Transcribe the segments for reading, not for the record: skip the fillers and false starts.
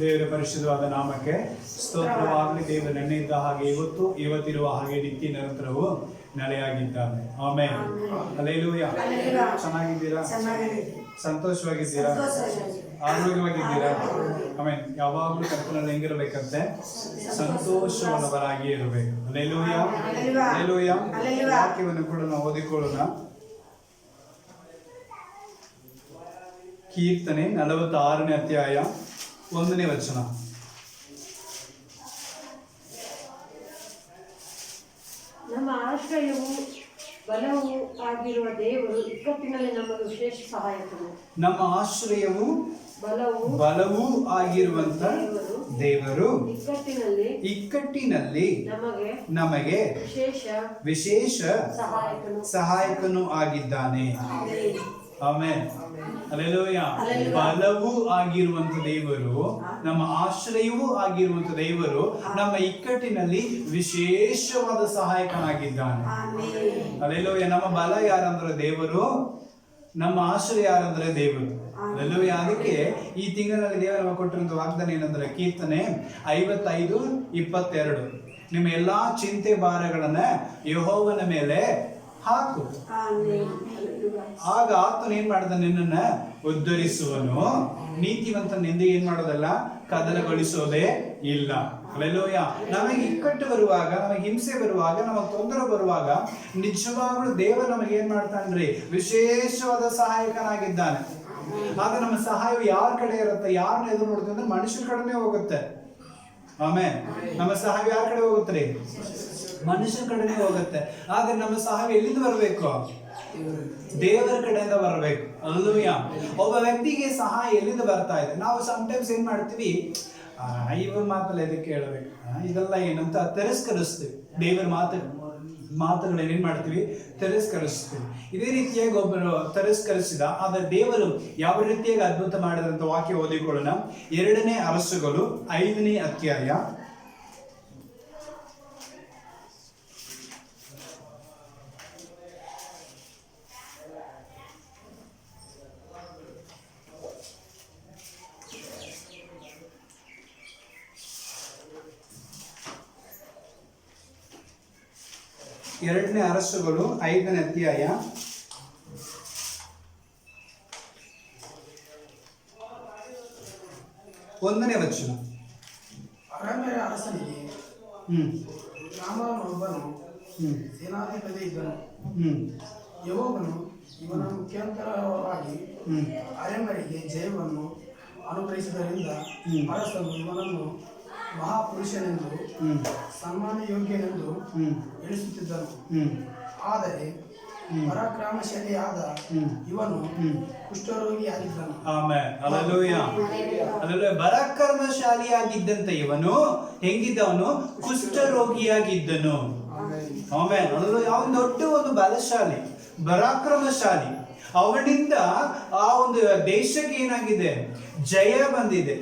ದೇವರ ಪರಿಶುದ್ಧವಾದ ನಾಮಕ್ಕೆ ಸ್ತೋತ್ರವಾಗಲಿ. ದೇವರು ನೆನ್ನೆಯಿದ್ದ ಹಾಗೆ ಇವತ್ತಿರುವ ಹಾಗೆ ನಿತ್ಯ ನಿರಂತರವು ನೆಲೆಯಾಗಿದ್ದಾನೆ. ಆಮೆನ್. ಹಲ್ಲೆಲೂಯಾ. ಚೆನ್ನಾಗಿದ್ದೀರಾ? ಸಂತೋಷವಾಗಿದ್ದೀರಾ? ಆರೋಗ್ಯವಾಗಿದ್ದೀರಾ? ಆಮೆನ್. ಯಾವಾಗಲೂ ಕರ್ತನಲ್ಲಿ ಹೆಂಗಿರಬೇಕಂತೆ? ಸಂತೋಷವನ್ನವರಾಗಿ ಇರಬೇಕು. Hallelujah, hallelujah. ವಾಕ್ಯವನ್ನು ಕೂಡ ನಾವು ಓದಿಕೊಳ್ಳೋಣ. ಕೀರ್ತನೆ 46ನೇ ಅಧ್ಯಾಯ 1ನೇ ವಚನ. ನಮ್ಮ ಆಶ್ರಯವು ಬಲವೂ ಆಗಿರುವ ದೇವರು ಇಕ್ಕಟ್ಟಿನಲ್ಲಿ ನಮಗೆ ವಿಶೇಷ ಸಹಾಯಕರು. ನಮ್ಮ ಆಶ್ರಯವು ಬಲವೂ ಆಗಿರುವಂತ ದೇವರು ಇಕ್ಕಟ್ಟಿನಲ್ಲಿ ನಮಗೆ ವಿಶೇಷ ಸಹಾಯಕನು ಆಗಿದ್ದಾನೆ. ಆಮೆನ್. ಹಲ್ಲೆಲೂಯಾ. ಬಲವೂ ಆಗಿರುವಂತ ದೇವರು, ನಮ್ಮ ಆಶ್ರಯವೂ ಆಗಿರುವಂತ ದೇವರು ನಮ್ಮ ಇಕ್ಕಟ್ಟಿನಲ್ಲಿ ವಿಶೇಷವಾದ ಸಹಾಯಕನಾಗಿದ್ದಾನೆ. ಹಲ್ಲೆಲೂಯಾ. ನಮ್ಮ ಬಲ ಯಾರಂದ್ರೆ ದೇವರು, ನಮ್ಮ ಆಶ್ರಯ ಯಾರಂದ್ರೆ ದೇವರು. ಹಲ್ಲೆಲೂಯಾ. ಅದಕ್ಕೆ ಈ ತಿಂಗಳಲ್ಲಿ ದೇವರು ನಮಗೆ ಕೊಟ್ಟಿರುವಂತ ವಾಗ್ದಾನ ಏನಂದ್ರೆ ಕೀರ್ತನೆ 55:22, ನಿಮ್ಮ ಎಲ್ಲಾ ಚಿಂತೆ ಭಾರಗಳನ್ನ ಯೆಹೋವನ ಮೇಲೆ ಹಾಕು, ಆಗ ಆತನು ಏನ್ ಮಾಡಿದ ನಿನ್ನನ್ನ ಉದ್ಧರಿಸುವನು, ನೀತಿವಂತನಿಂದ ಏನ್ ಮಾಡೋದಲ್ಲ, ಕದಲಗೊಳಿಸೋದೇ ಇಲ್ಲ. ಹಲ್ಲೆಲೂಯಾ. ನಮಗೆ ಇಕ್ಕಟ್ಟು ಬರುವಾಗ, ನಮಗೆ ಹಿಂಸೆ ಬರುವಾಗ, ನಮಗೆ ತೊಂದರೆ ಬರುವಾಗ ನಿಜವಾಗ್ಲೂ ದೇವರು ನಮಗೆ ಏನ್ ಮಾಡ್ತಾನ್ರಿ? ವಿಶೇಷವಾದ ಸಹಾಯಕನಾಗಿದ್ದಾನೆ. ಆಗ ನಮ್ಮ ಸಹಾಯವು ಯಾರ ಕಡೆ ಇರುತ್ತೆ? ಯಾರನ್ನ ಎದುರು ನೋಡುತ್ತೆ ಅಂದ್ರೆ ಮನುಷ್ಯರ ಕಡೆನೇ ಹೋಗುತ್ತೆ. ಆಮೇಲೆ ನಮ್ಮ ಸಹಾಯ ಯಾರ ಕಡೆ ಹೋಗುತ್ತೆ? ಮನುಷ್ಯನ ಕಡೆನೇ ಹೋಗುತ್ತೆ. ಆದ್ರೆ ನಮ್ಮ ಸಹಾಯ ಎಲ್ಲಿಂದ ಬರಬೇಕು? ದೇವರ ಕಡೆಯಿಂದ ಬರಬೇಕು. ಹಲ್ಲೆಲೂಯಾ. ಒಬ್ಬ ವ್ಯಕ್ತಿಗೆ ಸಹಾಯ ಎಲ್ಲಿಂದ ಬರ್ತಾ ಇದೆ? ನಾವು ಸಮ್ಟೈಮ್ಸ್ ಏನ್ ಮಾಡ್ತೀವಿ, ಇವ್ರ ಮಾತಲ್ಲ ಇದಕ್ಕೆ ಹೇಳ್ಬೇಕು, ಇದೆಲ್ಲ ಏನಂತ ತಿರಸ್ಕರಿಸ್ತೀವಿ. ದೇವರ ಮಾತುಗಳನ್ನ ಏನ್ ಮಾಡ್ತೀವಿ? ತಿರಸ್ಕರಿಸ್ತೀವಿ. ಇದೇ ರೀತಿಯಾಗಿ ಒಬ್ಬರು ತಿರಸ್ಕರಿಸಿದ, ಆದ್ರೆ ದೇವರು ಯಾವ ರೀತಿಯಾಗಿ ಅದ್ಭುತ ಮಾಡಿದಂತ ವಾಕ್ಯ ಓದಿಕೊಳ್ಳೋಣ. 2ನೇ ಅರಸುಗಳು 5ನೇ ಅಧ್ಯಾಯ 2ನೇ ಅರಸುಗಳು 5ನೇ ಅಧ್ಯಾಯ 1ನೇ ವಚನ. ಅರಾಮ್ಯರ ಅರಸನಿಗೆ ನಾಮಾನೊಬ್ಬನು ಸೇನಾಧಿಪತಿ ಇದ್ದನು. ಯೆಹೋವನು ಇವನ ಮುಖ್ಯಾಂತರವಾಗಿ ಅರಾಮ್ಯರಿಗೆ ಜಯವನ್ನು ಅನುಗ್ರಹಿಸಿದ್ದರಿಂದ ಅರಸನು ಇವನನ್ನು ಮಹಾಪುರುಷನೆಂದು ಸನ್ಮಾನ ಯೋಗ್ಯನೆಂದು ಎಣಿಸುತ್ತಿದ್ದನು. ಆದರೆ ಪರಾಕ್ರಮಶಾಲಿಯಾದ ಇವನು ಕುಷ್ಠರೋಗಿಯಾಗಿದ್ದನು. ಆಮೆನ್. ಹಲ್ಲೆಲೂಯಾ. ಹಲ್ಲೆಲೂಯಾ. ಪರಾಕ್ರಮಶಾಲಿಯಾಗಿದ್ದಂತ ಇವನು ಹೆಂಗಿದ್ದವನು? ಕುಷ್ಠರೋಗಿಯಾಗಿದ್ದನು. ಆಮೆನ್. ಹಲ್ಲೆಲೂಯಾ. ಅವನು ದೊಡ್ಡ ಒಂದು ಬಲಶಾಲಿ, ಪರಾಕ್ರಮಶಾಲಿ. ಅವನಿಂದ ಆ ಒಂದು ದೇಶಕ್ಕೆ ಏನಾಗಿದೆ? ಜಯ ಬಂದಿದೆ.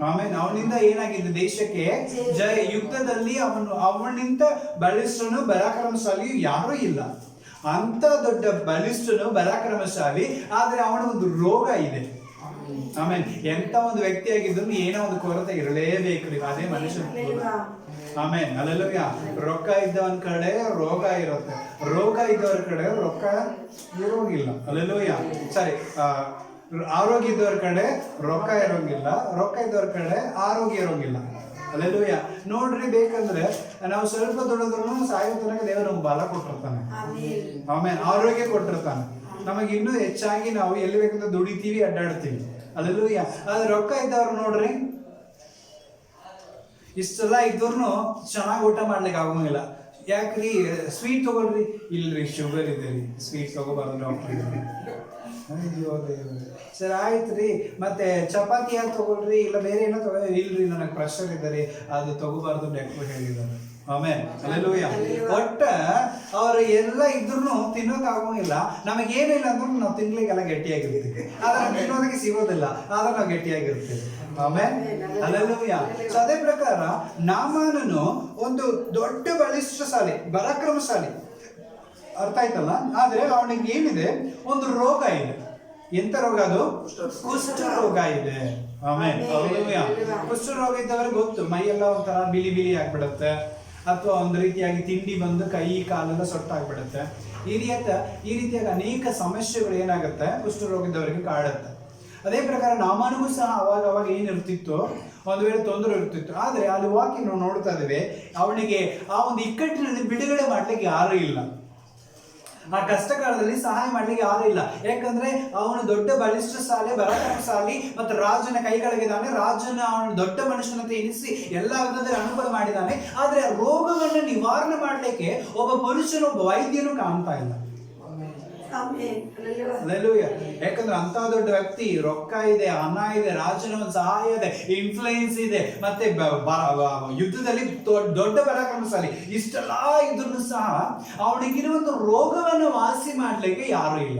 ಆಮೇಲೆ ಅವನಿಂದ ಏನಾಗಿದೆ? ದೇಶಕ್ಕೆ ಜಯ. ಯುದ್ಧದಲ್ಲಿ ಅವನಿಂದ ಬಲಿಷ್ಠನು ಪರಾಕ್ರಮಶಾಲಿ ಯಾರೂ ಇಲ್ಲ. ಅಂತ ದೊಡ್ಡ ಬಲಿಷ್ಠನು ಪರಾಕ್ರಮಶಾಲಿ, ಆದ್ರೆ ಅವನ ಒಂದು ರೋಗ ಇದೆ. ಆಮೇಲೆ ಎಂತ ಒಂದು ವ್ಯಕ್ತಿಯಾಗಿದ್ರು ಏನೋ ಒಂದು ಕೊರತೆ ಇರಲೇಬೇಕು. ಅದೇ ಮನುಷ್ಯ. ಆಮೇಲೆ ಹಲ್ಲೆಲೂಯಾ. ರೊಕ್ಕ ಇದ್ದವನ ಕಡೆ ರೋಗ ಇರುತ್ತೆ, ರೋಗ ಇದ್ದವರ ಕಡೆ ರೊಕ್ಕ ಇರೋಗಿಲ್ಲ. ಹಲ್ಲೆಲೂಯಾ. ಸರಿ, ಆರೋಗ್ಯ ಇದ್ದವ್ರ ಕಡೆ ರೊಕ್ಕ ಇರೋಂಗಿಲ್ಲ, ರೊಕ್ಕ ಇದ್ದವ್ರ ಕಡೆ ಆರೋಗ್ಯ ಇರೋಂಗಿಲ್ಲ. ಹಲ್ಲೆಲೂಯಾ. ನೋಡ್ರಿ, ಬೇಕಂದ್ರೆ ನಾವು ಸ್ವಲ್ಪ ದುಡಿದ್ರು ಸಾಯೋ ತನಕ ದೇವರು ನಮ್ಗೆ ಬಲ ಕೊಟ್ಟಿರ್ತಾನೆ. ಆಮೇಲೆ ಆರೋಗ್ಯ ಕೊಟ್ಟಿರ್ತಾನೆ. ನಮಗೆ ಇನ್ನೂ ಹೆಚ್ಚಾಗಿ ನಾವು ಎಲ್ಲಿ ಬೇಕಂತ ದುಡಿತೀವಿ, ಅಡ್ಡಾಡ್ತೀವಿ. ಹಲ್ಲೆಲೂಯಾ. ಆದ್ರೆ ರೊಕ್ಕ ಇದ್ದವ್ರು ನೋಡ್ರಿ, ಇಷ್ಟೆಲ್ಲ ಇದ್ದವ್ರು ಚೆನ್ನಾಗಿ ಊಟ ಮಾಡ್ಲಿಕ್ಕೆ ಆಗೋಂಗಿಲ್ಲ. ಯಾಕ್ರಿ? ಸ್ವೀಟ್ ತಗೊಳ್ರಿ. ಇಲ್ರಿ, ಶುಗರ್ ಇದೆ ರೀ, ಸ್ವೀಟ್ ತಗೋಬಾರ್ದು ಡಾಕ್ಟರ್ ಇದ್ದಾರೆ. ಸರ್ ಆಯ್ತು ರೀ, ಮತ್ತೆ ಚಪಾತಿ ಯಾಕೆ ತಗೊಳ್ರಿ, ಇಲ್ಲ ಬೇರೆ ಏನೋ ಇಲ್ರಿ, ನನಗೆ ಪ್ರೆಷರ್ ಇದೆ ರೀ, ಅದು ತಗೋಬಾರ್ದು ಡಾಕ್ಟರ್ ಹೇಳಿದ್ದಾರೆ. ಆಮೇಲೆ ಹಲ್ಲೆಲೂಯಾ. ಒಟ್ಟ ಅವ್ರು ಎಲ್ಲ ಇದ್ರು ತಿನ್ನೋಕೆ ಆಗೋಂಗಿಲ್ಲ. ನಮಗೇನಿಲ್ಲ ಅಂದ್ರೂ ನಾವು ತಿನ್ಲಿಕ್ಕೆಲ್ಲ ಗಟ್ಟಿಯಾಗಿರ್ತೀವಿ, ಆದ್ರೆ ತಿನ್ನೋದಕ್ಕೆ ಸಿಗೋದಿಲ್ಲ, ಆದ್ರೆ ನಾವು ಗಟ್ಟಿಯಾಗಿರ್ತೀವಿ. ಆಮೇಲೆ ಹಲ್ಲೆಲೂಯಾ. ಅದೇ ಪ್ರಕಾರ ನಾಮಾನನು ಒಂದು ದೊಡ್ಡ ಬಲಿಷ್ಠಶಾಲಿ, ಪರಾಕ್ರಮಶಾಲಿ, ಅರ್ಥ ಆಯ್ತಲ್ಲ. ಆದ್ರೆ ಅವನಿಗೆ ಏನಿದೆ? ಒಂದು ರೋಗ ಇದೆ. ಎಂತ ರೋಗ ಅದು? ಕುಷ್ಠ ರೋಗ ಇದೆ. ಆಮೇನ್. ಹಲ್ಲೆಲೂಯಾ. ಕುಷ್ಠ ರೋಗ ಇದ್ದವರಿಗೆ ಗೊತ್ತು, ಮೈಯೆಲ್ಲ ಒಂಥರ ಬಿಳಿ ಬಿಳಿ ಆಗ್ಬಿಡುತ್ತೆ, ಅಥವಾ ಒಂದು ರೀತಿಯಾಗಿ ತಿಂಡಿ ಬಂದು ಕೈ ಕಾಲೆಲ್ಲ ಸೊಟ್ಟಾಗ್ಬಿಡುತ್ತೆ. ಈ ರೀತಿಯಾಗಿ ಅನೇಕ ಸಮಸ್ಯೆಗಳು ಏನಾಗುತ್ತೆ ಕುಷ್ಠರೋಗದವರಿಗೆ ಕಾಡುತ್ತೆ. ಅದೇ ಪ್ರಕಾರ ನಾಮನಿಗೂ ಸಹ ಅವಾಗ ಏನಿರ್ತಿತ್ತು, ಒಂದು ವೇಳೆ ತೊಂದರೆ ಇರ್ತಿತ್ತು. ಆದರೆ ಅಲ್ಲಿ ವಾಕ್ಯ ನಾವು ನೋಡ್ತಾ ಇದ್ದೇವೆ, ಅವನಿಗೆ ಆ ಒಂದು ಇಕ್ಕಟ್ಟಿನಲ್ಲಿ ಬಿಡುಗಡೆ ಮಾಡ್ಲಿಕ್ಕೆ ಯಾರೂ ಇಲ್ಲ, ಆ ಕಷ್ಟ ಕಾಲದಲ್ಲಿ ಸಹಾಯ ಮಾಡ್ಲಿಕ್ಕೆ ಯಾರು ಇಲ್ಲ. ಯಾಕಂದ್ರೆ ಅವನು ದೊಡ್ಡ ಬಲಿಷ್ಠಶಾಲಿ, ಪರಾಕ್ರಮಶಾಲಿ ಮತ್ತು ರಾಜನ ಕೈಗಳಿದ್ದಾನೆ. ರಾಜನ ಅವನು ದೊಡ್ಡ ಮನುಷ್ಯನಂತೆ ಎನಿಸಿ ಎಲ್ಲ ವಿಧದಲ್ಲಿ ಅನುಕೂಲ ಮಾಡಿದ್ದಾನೆ. ಆದ್ರೆ ಆ ರೋಗವನ್ನು ನಿವಾರಣೆ ಮಾಡ್ಲಿಕ್ಕೆ ಒಬ್ಬ ಪುರುಷನು, ಒಬ್ಬ ವೈದ್ಯನು ಕಾಣ್ತಾ ಇಲ್ಲ. ಹಲ್ಲೆಲೂಯಾ. ಯಾಕಂದ್ರೆ ಅಂತ ದೊಡ್ಡ ವ್ಯಕ್ತಿ, ರೊಕ್ಕ ಇದೆ, ಹಣ ಇದೆ, ರಾಜನ ಒಂದು ಸಹಾಯ ಇದೆ, ಇನ್ಫ್ಲೂಯೆನ್ಸ್ ಇದೆ, ಮತ್ತೆ ಯುದ್ಧದಲ್ಲಿ ದೊಡ್ಡ ಪರಾಕ್ರಮಶಾಲಿ, ಇಷ್ಟೆಲ್ಲ ಇದ್ರೂ ಸಹ ಅವನಿಗಿರುವಂತ ರೋಗವನ್ನು ವಾಸಿ ಮಾಡ್ಲಿಕ್ಕೆ ಯಾರು ಇಲ್ಲ.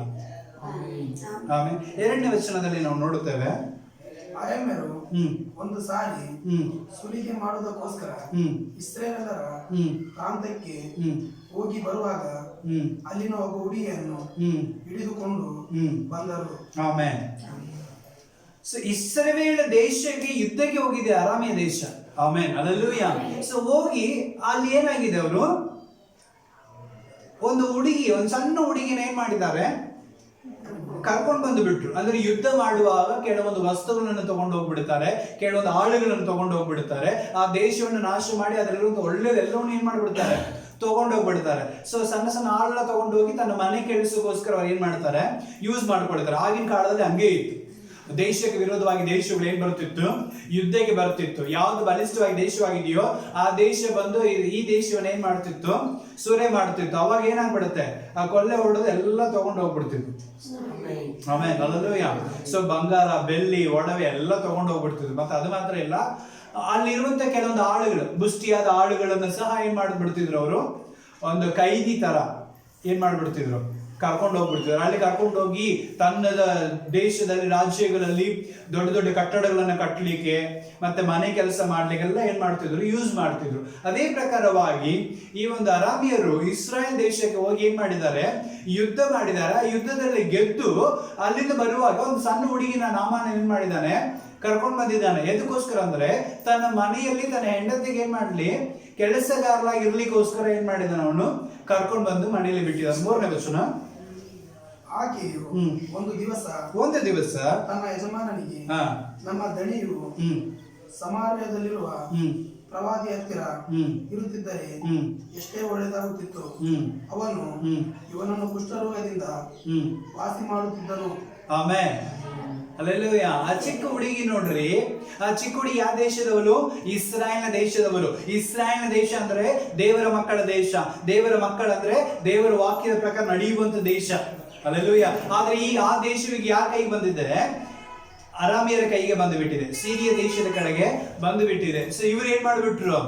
ಆಮೇಲೆ 2ನೇ ವಚನದಲ್ಲಿ ನಾವು ನೋಡುತ್ತೇವೆ, ಅರಾಮ್ಯರು ಒಂದು ಸಾರಿ ಸುಲಿಗೆ ಮಾಡುವುದಕ್ಕೋಸ್ಕರ ಇಸ್ರಾಯೇಲರ ಪ್ರಾಂತಕ್ಕೆ ಹೋಗಿ ಬರುವಾಗ ಅಲ್ಲಿನ ಒಬ್ಬ ಹುಡುಗಿಯನ್ನು ಹಿಡಿದುಕೊಂಡು ಬಂದರು. ಆಮೆನ್. ಸೊ ಇಸ್ರಾಯೇಲ್ ದೇಶಕ್ಕೆ ಯುದ್ಧಕ್ಕೆ ಹೋಗಿದೆ ಅರಾಮ್ಯ ದೇಶ. ಆಮೆನ್. ಹಲ್ಲೆಲೂಯಾ. ಸೊ ಹೋಗಿ ಅಲ್ಲಿ ಏನಾಗಿದೆ, ಅವರು ಒಂದು ಸಣ್ಣ ಹುಡುಗಿನ ಏನ್ ಮಾಡಿದ್ದಾರೆ, ಕರ್ಕೊಂಡು ಬಂದು ಬಿಟ್ರು. ಅಂದ್ರೆ ಯುದ್ಧ ಮಾಡುವಾಗ ಕೆಲವೊಂದು ವಸ್ತುಗಳನ್ನು ತಗೊಂಡು ಹೋಗ್ಬಿಡ್ತಾರೆ, ಕೆಲವೊಂದು ಆಳುಗಳನ್ನು ತಗೊಂಡು ಹೋಗ್ಬಿಡ್ತಾರೆ, ಆ ದೇಶವನ್ನು ನಾಶ ಮಾಡಿ ಅದರಲ್ಲಿರುವಂತ ಒಳ್ಳೆದೆಲ್ಲವನ್ನು ಏನ್ ಮಾಡ್ಬಿಡ್ತಾರೆ, ತಗೊಂಡು ಹೋಗ್ಬಿಡ್ತಾರೆ. ಸೊ ಸಣ್ಣ ಆಳೆಲ್ಲ ತಗೊಂಡು ಹೋಗಿ ತನ್ನ ಮನೆ ಕೆಲಸಕ್ಕೋಸ್ಕರ ಅವ್ರು ಏನ್ ಮಾಡ್ತಾರೆ, ಯೂಸ್ ಮಾಡ್ಕೊಳ್ತಾರೆ. ಆಗಿನ ಕಾಲದಲ್ಲಿ ಹಂಗೆ ಇತ್ತು. ದೇಶಕ್ಕೆ ವಿರೋಧವಾಗಿ ದೇಶಗಳು ಏನ್ ಬರ್ತಿತ್ತು, ಯುದ್ಧಕ್ಕೆ ಬರ್ತಿತ್ತು. ಯಾವ್ದು ಬಲಿಷ್ಠವಾಗಿ ದೇಶವಾಗಿದೆಯೋ ಆ ದೇಶ ಬಂದು ಈ ದೇಶವನ್ನು ಏನ್ ಮಾಡ್ತಿತ್ತು, ಸೂರೆ ಮಾಡ್ತಿತ್ತು. ಅವಾಗ ಏನಾಗ್ಬಿಡುತ್ತೆ, ಆ ಕೊಲ್ಲೆ ಹೊಡೆದು ಎಲ್ಲ ತಗೊಂಡು ಹೋಗ್ಬಿಡ್ತಿತ್ತು. ಆಮೇಲೆ ಹಲ್ಲೆಲೂಯಾ. ಸೊ ಬಂಗಾರ, ಬೆಳ್ಳಿ, ಒಡವೆ ಎಲ್ಲ ತಗೊಂಡು ಹೋಗ್ಬಿಡ್ತಿದ್ರು. ಮತ್ತೆ ಅದು ಮಾತ್ರ ಇಲ್ಲ, ಅಲ್ಲಿರುವಂತ ಕೆಲವೊಂದು ಆಳುಗಳು, ಬುಷ್ಟಿಯಾದ ಆಳುಗಳನ್ನು ಸಹ ಏನ್ ಮಾಡ್ಬಿಡ್ತಿದ್ರು, ಅವರು ಒಂದು ಕೈದಿ ತರ ಏನ್ ಮಾಡ್ಬಿಡ್ತಿದ್ರು, ಕರ್ಕೊಂಡು ಹೋಗ್ಬಿಡ್ತಿದ್ರು. ಅಲ್ಲಿ ಕರ್ಕೊಂಡು ಹೋಗಿ ತನ್ನ ದೇಶದಲ್ಲಿ, ರಾಜ್ಯಗಳಲ್ಲಿ ದೊಡ್ಡ ದೊಡ್ಡ ಕಟ್ಟಡಗಳನ್ನ ಕಟ್ಟಲಿಕ್ಕೆ ಮತ್ತೆ ಮನೆ ಕೆಲಸ ಮಾಡ್ಲಿಕ್ಕೆಲ್ಲ ಏನ್ ಮಾಡ್ತಿದ್ರು, ಯೂಸ್ ಮಾಡ್ತಿದ್ರು. ಅದೇ ಪ್ರಕಾರವಾಗಿ ಈ ಒಂದು ಅರಾಮಿಯರು ಇಸ್ರಾಯೇಲ್ ದೇಶಕ್ಕೆ ಹೋಗಿ ಏನ್ ಮಾಡಿದ್ದಾರೆ, ಯುದ್ಧ ಮಾಡಿದ್ದಾರೆ. ಆ ಯುದ್ಧದಲ್ಲಿ ಗೆದ್ದು ಅಲ್ಲಿಂದ ಬರುವಾಗ ಒಂದು ಸಣ್ಣ ಹುಡುಗಿನ ನಾಮನ ಏನ್ ಮಾಡಿದ್ದಾನೆ, ಕರ್ಕೊಂಡು ಬಂದಿದ್ದಾನೆ. ಎದಕ್ಕೋಸ್ಕರ ಅಂದ್ರೆ ತನ್ನ ಮನೆಯಲ್ಲಿ ತನ್ನ ಹೆಂಡತಿಗೆ ಏನ್ ಮಾಡ್ಲಿ, ಕೆಲಸಗಾರರಾಗಿ ಇರ್ಲಿಕ್ಕೋಸ್ಕರ ಏನ್ ಮಾಡಿದ್ದಾನೆ, ಅವನು ಕರ್ಕೊಂಡು ಬಂದು ಮನೆಯಲ್ಲಿ ಬಿಟ್ಟಿದ್ದಾನೆ. 3ನೇ ವಚನ, ಆಕೆಯು ಒಂದು ದಿವಸ ತನ್ನ ಯಜಮಾನನಿಗೆ, ನಮ್ಮ ದಣಿಯು ಸಮಾರ್ಯದಲ್ಲಿರುವ ಪ್ರವಾದಿ ಹತ್ತಿರ ಇರುತ್ತಿದ್ದರೆ ಎಷ್ಟೇ ಒಳ್ಳೆಯದಾಗುತ್ತಿತ್ತು, ಅವನು ಇವನನ್ನು ಕುಷ್ಠರೋಗದಿಂದ ವಾಸಿ ಮಾಡುತ್ತಿದ್ದನು. ಆಮೆನ್. ಹಲ್ಲೆಲೂಯಾ. ಆ ಚಿಕ್ಕ ಹುಡುಗಿ ನೋಡ್ರಿ, ಆ ಚಿಕ್ಕ ಹುಡುಗಿ ಯಾವ ದೇಶದವಳು, ಇಸ್ರಾಯೇಲ್ನ ದೇಶದವಳು. ಇಸ್ರಾಯೇಲ್ನ ದೇಶ ಅಂದ್ರೆ ದೇವರ ಮಕ್ಕಳ ದೇಶ. ದೇವರ ಮಕ್ಕಳಂದ್ರೆ ದೇವರ ವಾಕ್ಯದ ಪ್ರಕಾರ ನಡೆಯುವಂತ ದೇಶ. ಹಲ್ಲೆಲೂಯಾ. ಆದ್ರೆ ಆ ದೇಶವಿಗೆ ಯಾರ ಕೈಗೆ ಬಂದಿದೆ, ಅರಾಮಿಯರ ಕೈಗೆ ಬಂದು ಬಿಟ್ಟಿದೆ, ಸಿರಿಯ ದೇಶದ ಕಡೆಗೆ ಬಂದು ಬಿಟ್ಟಿದೆ. ಸೊ ಇವ್ರು ಏನ್ ಮಾಡ್ಬಿಟ್ರು,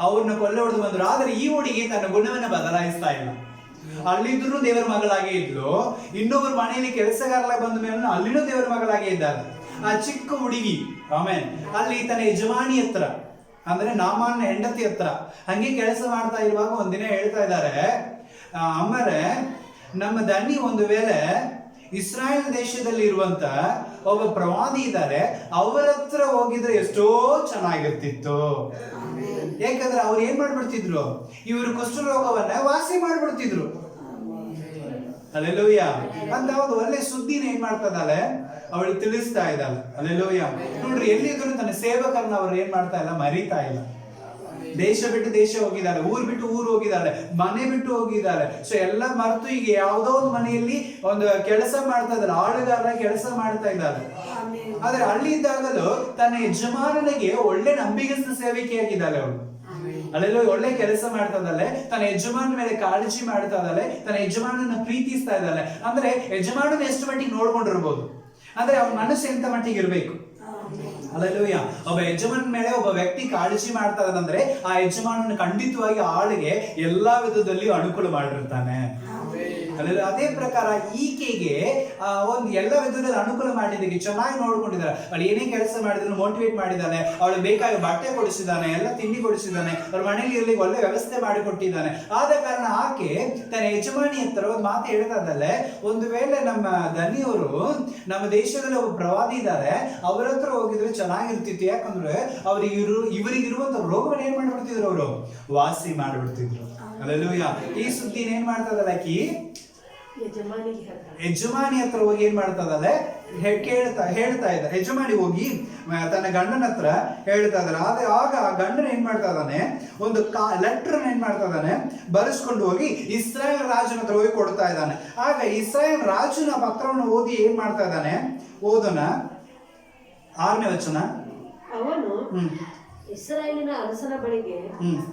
ಅವ್ರನ್ನ ಕೊಲ್ಲೆ ಹೊಡೆದು ಬಂದ್ರು. ಆದ್ರೆ ಈ ಹುಡುಗಿ ತನ್ನ ಗುಣವನ್ನ ಬದಲಾಯಿಸ್ತಾ ಇಲ್ಲ. ಅಲ್ಲಿದ್ರು ದೇವರ ಮಗಳಾಗೇ ಇದ್ಲು, ಇನ್ನೊಬ್ಬರ ಮನೆಯಲ್ಲಿ ಕೆಲಸಗಾರಲಾಗಿ ಬಂದ ಮೇಲೆ ಅಲ್ಲಿನೂ ದೇವರ ಮಗಳಾಗೇ ಇದ್ದಾರೆ. ಆ ಚಿಕ್ಕ ಹುಡುಗಿ ಆಮೇಲೆ ಅಲ್ಲಿ ತನ್ನ ಯಜಮಾನಿ ಹತ್ರ, ಅಂದ್ರೆ ನಾಮಾನ ಹೆಂಡತಿ ಹತ್ರ ಹಂಗೆ ಕೆಲಸ ಮಾಡ್ತಾ ಇರುವಾಗ ಒಂದಿನ ಹೇಳ್ತಾ ಇದ್ದಾರೆ, ಅಮ್ಮರೇ ನಮ್ಮ ದಣಿ ಒಂದು ವೇಳೆ ಇಸ್ರಾಯೇಲ್ ದೇಶದಲ್ಲಿ ಇರುವಂತ ಒಬ್ಬ ಪ್ರವಾದಿ ಇದ್ದಾರೆ, ಅವರ ಹತ್ರ ಹೋಗಿದ್ರೆ ಎಷ್ಟೋ ಚೆನ್ನಾಗಿರ್ತಿತ್ತು. ಯಾಕಂದ್ರೆ ಅವ್ರು ಏನ್ ಮಾಡ್ಬಿಡ್ತಿದ್ರು, ಇವರು ಕುಷ್ಠರೋಗವನ್ನ ವಾಸಿ ಮಾಡ್ಬಿಡ್ತಿದ್ರು. ಹಲ್ಲೆಲೂಯಾ. ಅಂತ ಒಂದು ಒಳ್ಳೆ ಸುದ್ದಿನ ಏನ್ ಮಾಡ್ತಾ ಇದ್ದಾಳೆ, ಅವಳು ತಿಳಿಸ್ತಾ ಇದ್ದಾಳೆ. ಹಲ್ಲೆಲೂಯಾ. ನೋಡ್ರಿ, ಎಲ್ಲಿದ್ರು ತನ್ನ ಸೇವಕರನ್ನ ಅವ್ರು ಏನ್ ಮಾಡ್ತಾ ಇಲ್ಲ, ಮರಿತಾ ಇಲ್ಲ. ದೇಶ ಬಿಟ್ಟು ದೇಶ ಹೋಗಿದ್ದಾರೆ, ಊರ್ ಬಿಟ್ಟು ಊರು ಹೋಗಿದ್ದಾರೆ, ಮನೆ ಬಿಟ್ಟು ಹೋಗಿದ್ದಾರೆ. ಸೊ ಎಲ್ಲ ಮರೆತು ಈಗ ಯಾವುದೋ ಒಂದು ಮನೆಯಲ್ಲಿ ಒಂದು ಕೆಲಸ ಮಾಡ್ತಾ ಇದ್ದಾರೆ, ಆಳುಗಾರ ಕೆಲಸ ಮಾಡ್ತಾ ಇದ್ದಾರೆ. ಆದ್ರೆ ಅಲ್ಲಿ ಇದ್ದಾಗಲೂ ತನ್ನ ಯಜಮಾನನಿಗೆ ಒಳ್ಳೆ ನಂಬಿಕಸ್ಥ ಸೇವಕಿಯಾಗಿದ್ದಾಳೆ ಅವಳು. ಅಲ್ಲೆಲ್ಲ ಒಳ್ಳೆ ಕೆಲಸ ಮಾಡ್ತಾ ಇದ್ದಾಳೆ, ತನ್ನ ಯಜಮಾನ ಮೇಲೆ ಕಾಳಜಿ ಮಾಡ್ತಾ ಇದ್ದಾಳೆ, ತನ್ನ ಯಜಮಾನನ ಪ್ರೀತಿಸ್ತಾ ಇದ್ದಾಳೆ. ಅಂದ್ರೆ ಯಜಮಾನನ ಎಷ್ಟು ಮಟ್ಟಿಗೆ ನೋಡ್ಕೊಂಡಿರ್ಬೋದು, ಅಂದ್ರೆ ಅವನ ಮನಸ್ಸು ಎಂತ ಮಟ್ಟಿಗೆ ಇರ್ಬೇಕು. ಹಲ್ಲೆಲೂಯಾ. ಒಬ್ಬ ಯಜಮಾನ ಮೇಲೆ ಒಬ್ಬ ವ್ಯಕ್ತಿ ಕಾಳಜಿ ಮಾಡ್ತಾ ಇದ್ದಾನಂದ್ರೆ ಆ ಯಜಮಾನನ ಖಂಡಿತವಾಗಿ ಆಳಿಗೆ ಎಲ್ಲಾ ವಿಧದಲ್ಲಿ ಅನುಕೂಲ ಮಾಡಿರ್ತಾನೆ. ಅದೇ ಪ್ರಕಾರ ಈಕೆಗೆ ಒಂದು ಎಲ್ಲ ವಿಧದಲ್ಲಿ ಅನುಕೂಲ ಮಾಡಿದ್ದಕ್ಕೆ ಚೆನ್ನಾಗಿ ನೋಡ್ಕೊಂಡಿದ್ದಾರೆ. ಅವಳು ಏನೇ ಕೆಲಸ ಮಾಡಿದ್ರು ಮೋಟಿವೇಟ್ ಮಾಡಿದ್ದಾನೆ, ಅವಳು ಬೇಕಾಗಿ ಬಟ್ಟೆ ಕೊಡಿಸಿದ್ದಾನೆ, ಎಲ್ಲ ತಿಂಡಿ ಕೊಡಿಸಿದ್ದಾನೆ, ಅವ್ರ ಮನೇಲಿ ಇರ್ಲಿಕ್ಕೆ ಒಳ್ಳೆ ವ್ಯವಸ್ಥೆ ಮಾಡಿಕೊಟ್ಟಿದ್ದಾನೆ. ಆದ ಕಾರಣ ಆಕೆ ತನ್ನ ಯಜಮಾನಿ ಹತ್ರ ಒಂದು ಮಾತು ಹೇಳ್ತಾ ಇದ್ದಲ್ಲ, ಒಂದು ವೇಳೆ ನಮ್ಮ ದನಿಯವರು ನಮ್ಮ ದೇಶದಲ್ಲಿ ಒಬ್ಬ ಪ್ರವಾದಿ ಇದ್ದಾರೆ, ಅವರ ಹತ್ರ ಹೋಗಿದ್ರೆ ಚೆನ್ನಾಗಿರ್ತಿತ್ತು. ಯಾಕಂದ್ರೆ ಇವರಿಗಿರುವಂತ ರೋಗಗಳು ಏನ್ ಮಾಡ್ಬಿಡ್ತಿದ್ರು, ಅವರು ವಾಸಿ ಮಾಡ್ಬಿಡ್ತಿದ್ರು. ಅಲ್ಲೆಲ್ಲೂಯ್ಯ. ಈ ಸುದ್ದಿ ಏನ್ ಮಾಡ್ತಾ ಇದ್ದಲ್ಲ ಆಕಿ ಯಜಮಾನಿ ಹತ್ರ ಹೋಗಿ ಏನ್ ಮಾಡ್ತಾ ಇದ್ದಾಳೆ, ಹೇಳ್ತಾ ಇದ್ದ. ಯಜಮಾನಿ ಹೋಗಿ ತನ್ನ ಗಂಡನ ಹತ್ರ ಹೇಳ್ತಾ ಇದ್ದಾರೆ. ಆಗ ಆ ಗಂಡನ ಏನ್ ಮಾಡ್ತಾ ಇದ್ದಾನೆ, ಒಂದು ಲೆಟರ್ ಏನ್ ಮಾಡ್ತಾ ಇದ್ದಾನೆ, ಬರೆಸ್ಕೊಂಡು ಹೋಗಿ ಇಸ್ರಾಯೇಲ್ ರಾಜನ ಹತ್ರ ಹೋಗಿ ಕೊಡ್ತಾ ಇದ್ದಾನೆ. ಆಗ ಇಸ್ರಾಯೇಲ್ ರಾಜನ ಪತ್ರವನ್ನು ಓದಿ ಏನ್ ಮಾಡ್ತಾ ಇದ್ದಾನೆ, ಓದೋಣ 6ನೇ ವಚನ. ಅವನು ಇಸ್ರಾಯೇಲಿನ ಅರಸನ ಬಳಿಗೆ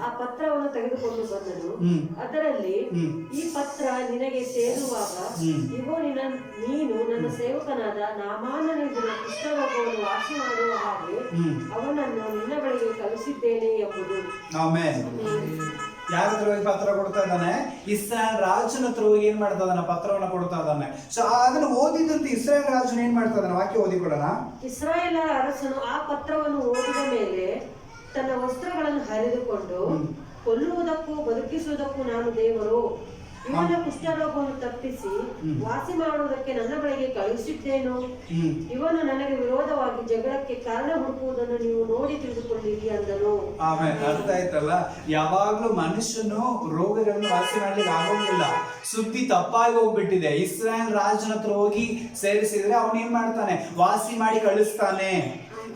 ಆ ಪತ್ರವನ್ನು ತೆಗೆದುಕೊಂಡು ಬಂದನು. ಅದರಲ್ಲಿ, ಈ ಪತ್ರ ನಿನಗೆ ಸೇರುವಾಗ ಇಗೋ ನೀನು ನನ್ನ ಸೇವಕನಾದ ನಾಮಾನನಿಗೆ ಕುಷ್ಠರೋಗವನ್ನು ವಾಸಿ ಮಾಡುವ ಹಾಗೆ ಅವನನ್ನು ನಿನ್ನ ಬಳಿಗೆ ಕಳಿಸಿದ್ದೇನೆ ಎಂಬುದು. ಯಾರ ಹತ್ರ ಹೋಗಿ ಪತ್ರ ಕೊಡ್ತಾ ಇದ್ದಾನೆ, ಇಸ್ರಾಯೇಲ್ ರಾಜನ ಹತ್ರ ಹೋಗಿ ಏನ್ ಮಾಡ್ತಾ ಇದ್ದಾನೆ, ಪತ್ರವನ್ನ ಕೊಡ್ತಾ ಇದ್ದಾನೆ. ಸೊ ಅದನ್ನು ಓದಿದಂತೆ ಇಸ್ರಾಯೇಲ್ ರಾಜನ ಏನ್ ಮಾಡ್ತಾ ಇದ್ದಾನೆ, ವಾಕ್ಯ ಓದಿಕೊಡೋಣ. ಇಸ್ರಾಯೇಲ್ ಅರಸನು ಆ ಪತ್ರವನ್ನು ಓದಿದ ಮೇಲೆ ತನ್ನ ವಸ್ತ್ರಗಳನ್ನು ಹರಿದುಕೊಂಡು, ಕೊಲ್ಲುವುದಕ್ಕೂ ಬದುಕಿಸುವುದಕ್ಕೂ ನಾನು ದೇವರು, ಇವನ ಕುಷ್ಠರೋಗವನ್ನು ತಪ್ಪಿಸಿ ವಾಸಿ ಮಾಡುವುದಕ್ಕೆ ನನ್ನ ಬಳಿಗೆ ಕಳುಹಿಸಿದ್ದೇನು. ಇವನು ನನಗೆ ವಿರೋಧವಾಗಿ ಜಗಳಕ್ಕೆ ಕಾರಣ ಹುಡುಕುವುದನ್ನು ನೀವು ನೋಡಿ ತಿಳಿದುಕೊಂಡಿರಿ ಅಂದನು. ಆಮೇಲೆ ಅರ್ಥ ಆಯ್ತಲ್ಲ, ಯಾವಾಗ್ಲೂ ಮನುಷ್ಯನು ರೋಗಗಳನ್ನು ವಾಸಿ ಮಾಡ್ಲಿಕ್ಕೆ ಆಗೋಂಗಿಲ್ಲ. ಸುದ್ದಿ ತಪ್ಪಾಗಿ ಹೋಗ್ಬಿಟ್ಟಿದೆ. ಇಸ್ರಾಯೇಲ್ ರಾಜನ ಹತ್ರ ಹೋಗಿ ಸೇರಿಸಿದ್ರೆ ಅವನ್ ಏನ್ ಮಾಡ್ತಾನೆ, ವಾಸಿ ಮಾಡಿ ಕಳಿಸ್ತಾನೆ.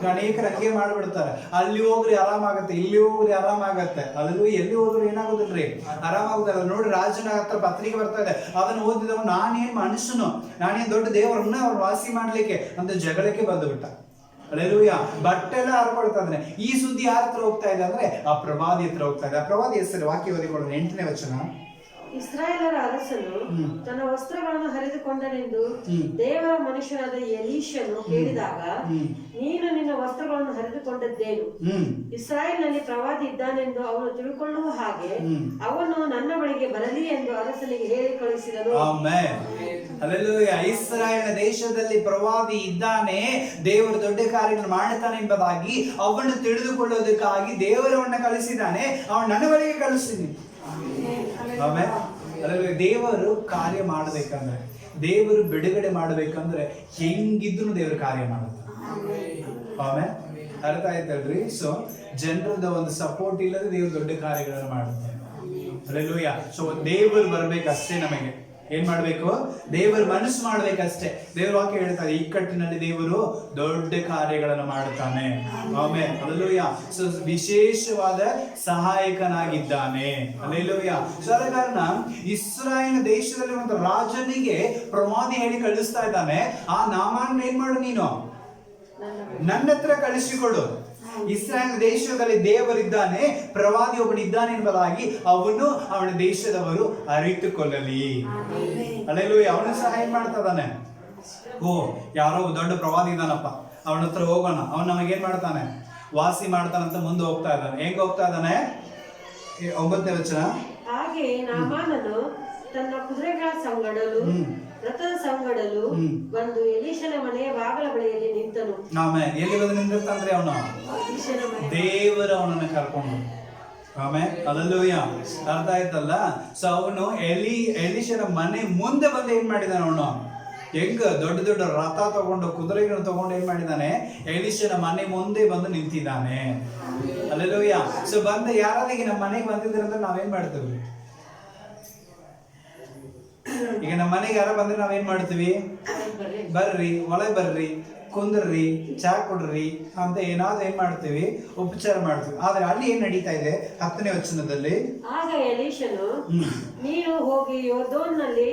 ಅನೇಕರು ಹಂಗೆ ಮಾಡ್ಬಿಡ್ತಾರೆ, ಅಲ್ಲಿ ಹೋಗ್ರಿ ಆರಾಮಾಗತ್ತೆ, ಇಲ್ಲಿ ಹೋಗ್ರಿ ಆರಾಮಾಗತ್ತೆ. ಅಲ್ಲೂ ಎಲ್ಲಿ ಹೋದ್ರು ಏನಾಗುದಿಲ್ರಿ, ಆರಾಮಾಗುದಲ್ಲ. ನೋಡಿ, ರಾಜನ ಹತ್ರ ಪತ್ರಿಕೆ ಬರ್ತಾ ಇದೆ, ಅದನ್ನು ಓದಿದವ ನಾನೇನ್ ಮನುಷ್ಯನು, ನಾನೇನ್ ದೊಡ್ಡ ದೇವರನ್ನ ಅವ್ರು ವಾಸಿ ಮಾಡ್ಲಿಕ್ಕೆ ಅಂತ ಜಗಳಕ್ಕೆ ಬಂದುಬಿಟ್ಟ. ಅಲ್ಲೆಲ್ಲೂಯ್ಯ. ಬಟ್ಟೆ ಎಲ್ಲ ಹರ್ಕೊಳ್ತಾ ಇದ್ದಾನೆ. ಈ ಸುದ್ದಿ ಯಾರ ಹತ್ರ ಹೋಗ್ತಾ ಇದೆ ಅಂದ್ರೆ ಆ ಪ್ರವಾದಿ ಹತ್ರ ಹೋಗ್ತಾ ಇದೆ. ಆ ಪ್ರವಾದಿ ಹೆಸರು ವಾಕ್ಯ ಓದಿಕೊಳ್ಳೋಣ 8ನೇ ವಚನ. ಇಸ್ರಾಯೇಲರ ಅರಸನು ತನ್ನ ವಸ್ತ್ರಗಳನ್ನು ಹರಿದುಕೊಂಡನೆಂದು ದೇವರ ಮನುಷ್ಯನಾದ ಎಲೀಷನು ಕೇಳಿದಾಗ, ನೀನು ನಿನ್ನ ವಸ್ತ್ರಗಳನ್ನು ಹರಿದುಕೊಂಡದ್ದೇನು, ಇಸ್ರಾಯೇಲ್ನಲ್ಲಿ ಪ್ರವಾದಿ ಇದ್ದಾನೆಂದು ಅವನು ತಿಳ್ಕೊಳ್ಳುವ ಹಾಗೆ ಅವನು ನನ್ನ ಬಳಿಗೆ ಬರಲಿ ಎಂದು ಅರಸನಿಗೆ ಹೇಳಿ ಕಳಿಸಿದನು. ಇಸ್ರಾಯೇಲ್ ದೇಶದಲ್ಲಿ ಪ್ರವಾದಿ ಇದ್ದಾನೆ, ದೇವರು ದೊಡ್ಡ ಕಾರ್ಯಗಳನ್ನು ಮಾಡುತ್ತಾನೆ ಎಂಬುದಾಗಿ ಅವನು ತಿಳಿದುಕೊಳ್ಳೋದಕ್ಕಾಗಿ ದೇವರವನ್ನ ಕಳಿಸಿದ್ದಾನೆ. ಅವನು ನನ್ನ ಬಳಿಗೆ ಕಳಿಸ್ತೀನಿ. ದೇವರು ಕಾರ್ಯ ಮಾಡಬೇಕಂದ್ರೆ, ದೇವರು ಬಿಡುಗಡೆ ಮಾಡಬೇಕಂದ್ರೆ ಹೆಂಗಿದ್ರು ದೇವರು ಕಾರ್ಯ ಮಾಡುತ್ತಾರೆ. ಆಮೇಲೆ ಅರ್ಥ ಆಯ್ತಲ್ರಿ? ಸೊ ಜನರದ ಒಂದು ಸಪೋರ್ಟ್ ಇಲ್ಲದೆ ದೇವರು ದೊಡ್ಡ ಕಾರ್ಯಗಳನ್ನು ಮಾಡುತ್ತಾರೆ. ಅಲ್ಲೆಲ್ಲೂಯ್ಯ. ಸೊ ದೇವರು ಬರ್ಬೇಕಷ್ಟೇ. ನಮಗೆ ಏನ್ ಮಾಡ್ಬೇಕು, ದೇವರು ಮನಸ್ಸು ಮಾಡ್ಬೇಕಷ್ಟೇ. ದೇವ್ರ ವಾಕ್ಯ ಹೇಳ್ತಾರೆ, ಇಕ್ಕಟ್ಟಿನಲ್ಲಿ ದೇವರು ದೊಡ್ಡ ಕಾರ್ಯಗಳನ್ನು ಮಾಡುತ್ತಾನೆ. ಆಮೇಲೆ ಅಲ್ಲೆಲ್ಲೂಯ್ಯ. ಸೊ ವಿಶೇಷವಾದ ಸಹಾಯಕನಾಗಿದ್ದಾನೆ. ಅಲ್ಲೆಲ್ಲೂಯ್ಯ. ಸೊ ಅದ ಕಾರಣ ಇಸ್ರಾಯೇಲ್ ದೇಶದಲ್ಲಿ ಒಂದು ರಾಜನಿಗೆ ಪ್ರವಾದಿ ಹೇಳಿ ಕಳಿಸ್ತಾ ಇದ್ದಾನೆ, ಆ ನಾಮನ ಏನ್ ಮಾಡು, ನೀನು ನನ್ನ ಹತ್ರ ಕಳಿಸಿಕೊಡು. ಇಸ್ರಾಯೇಲ್ ದೇಶದಲ್ಲಿ ದೇವರಿದ್ದಾನೆ, ಪ್ರವಾದಿ ಒಬ್ಬನಿದ್ದಾನೆ ಎಂಬುದಾಗಿ ಅವನು ಅವನ ದೇಶದವರು ಅರಿತುಕೊಳ್ಳಲಿ. ಅಲ್ಲೆಲ್ಲೂಯ್ಯ. ಅವನು ಸಹ ಏನ್ ಮಾಡ್ತಾ ಇದ್ದಾನೆ, ಓ ಯಾರೋ ದೊಡ್ಡ ಪ್ರವಾದಿ ಇದ್ದಾನಪ್ಪ, ಅವನ ಹತ್ರ ಹೋಗೋಣ, ಅವನು ನಮಗೇನ್ ಮಾಡ್ತಾನೆ, ವಾಸಿ ಮಾಡ್ತಾನಂತ ಮುಂದೆ ಹೋಗ್ತಾ ಇದ್ದಾನೆ. ಹೆಂಗ್ ಹೋಗ್ತಾ ಇದ್ದಾನೆ, 9ನೇ ವಚನ. ಹಾಗೆ ನಾಮಾನನು ತನ್ನ ಕುದುರೆಗಳ ಸಂಗಡಲು ರಥದ ಸಂಗಡಲು ಬಂದು ಎಲೀಷನ ಮನೆಯ ಬಾಗಿಲ ಬಳಿಯಲ್ಲಿ ನಿಂತನು. ಎಲ್ಲಿ ಬಂದು ನಿಂತಿರ್ತಾನ್ರಿ, ಅವನು ದೇವರು ಅವನನ್ನ ಕರ್ಕೊಂಡು. ಆಮೇಲೆ ಅಲ್ಲೂಯ್ಯ. ಅರ್ಥ ಆಯ್ತಲ್ಲ? ಸೊ ಅವನು ಎಲೀಷನ ಮನೆ ಮುಂದೆ ಬಂದು ಏನ್ ಮಾಡಿದಾನ, ಅವನು ಹೆಂಗ ದೊಡ್ಡ ದೊಡ್ಡ ರಥ ತಗೊಂಡು ಕುದುರೆಗಳನ್ನು ತಗೊಂಡು ಏನ್ ಮಾಡಿದಾನೆ, ಎಲೀಷನ ಮನೆ ಮುಂದೆ ಬಂದು ನಿಂತಿದ್ದಾನೆ. ಅಲ್ಲೂಯ್ಯ. ಸೊ ಬಂದ ಯಾರಾದ್ರಿಗೆ ನಮ್ಮ ಮನೆಗೆ ಬಂದಿದ್ರಂದ್ರೆ ನಾವೇನ್ ಮಾಡ್ತೀವಿ, ಈಗ ನಮ್ಮ ಮನೆಗೆ ಯಾರ ಬಂದ್ರೆ ನಾವೇನ್ ಮಾಡ್ತೀವಿ, ಬರ್ರಿ ಒಳಗೆ ಬರ್ರಿ, ಕುಂದ್ರಿ, ಚಾ ಕೊಡ್ರಿ ಅಂತ ಏನಾದ್ರು ಏನ್ ಮಾಡ್ತೀವಿ, ಉಪಚಾರ ಮಾಡ್ತೀವಿ. ಆದ್ರೆ ಅಲ್ಲಿ ಏನ್ ನಡೀತಾ ಇದೆ 10ನೇ ವಚನದಲ್ಲಿ, ಆಗ ಎಲೀಷನು, ನೀನು ಹೋಗಿ ಯೋರ್ದೋನ್ನಲ್ಲಿ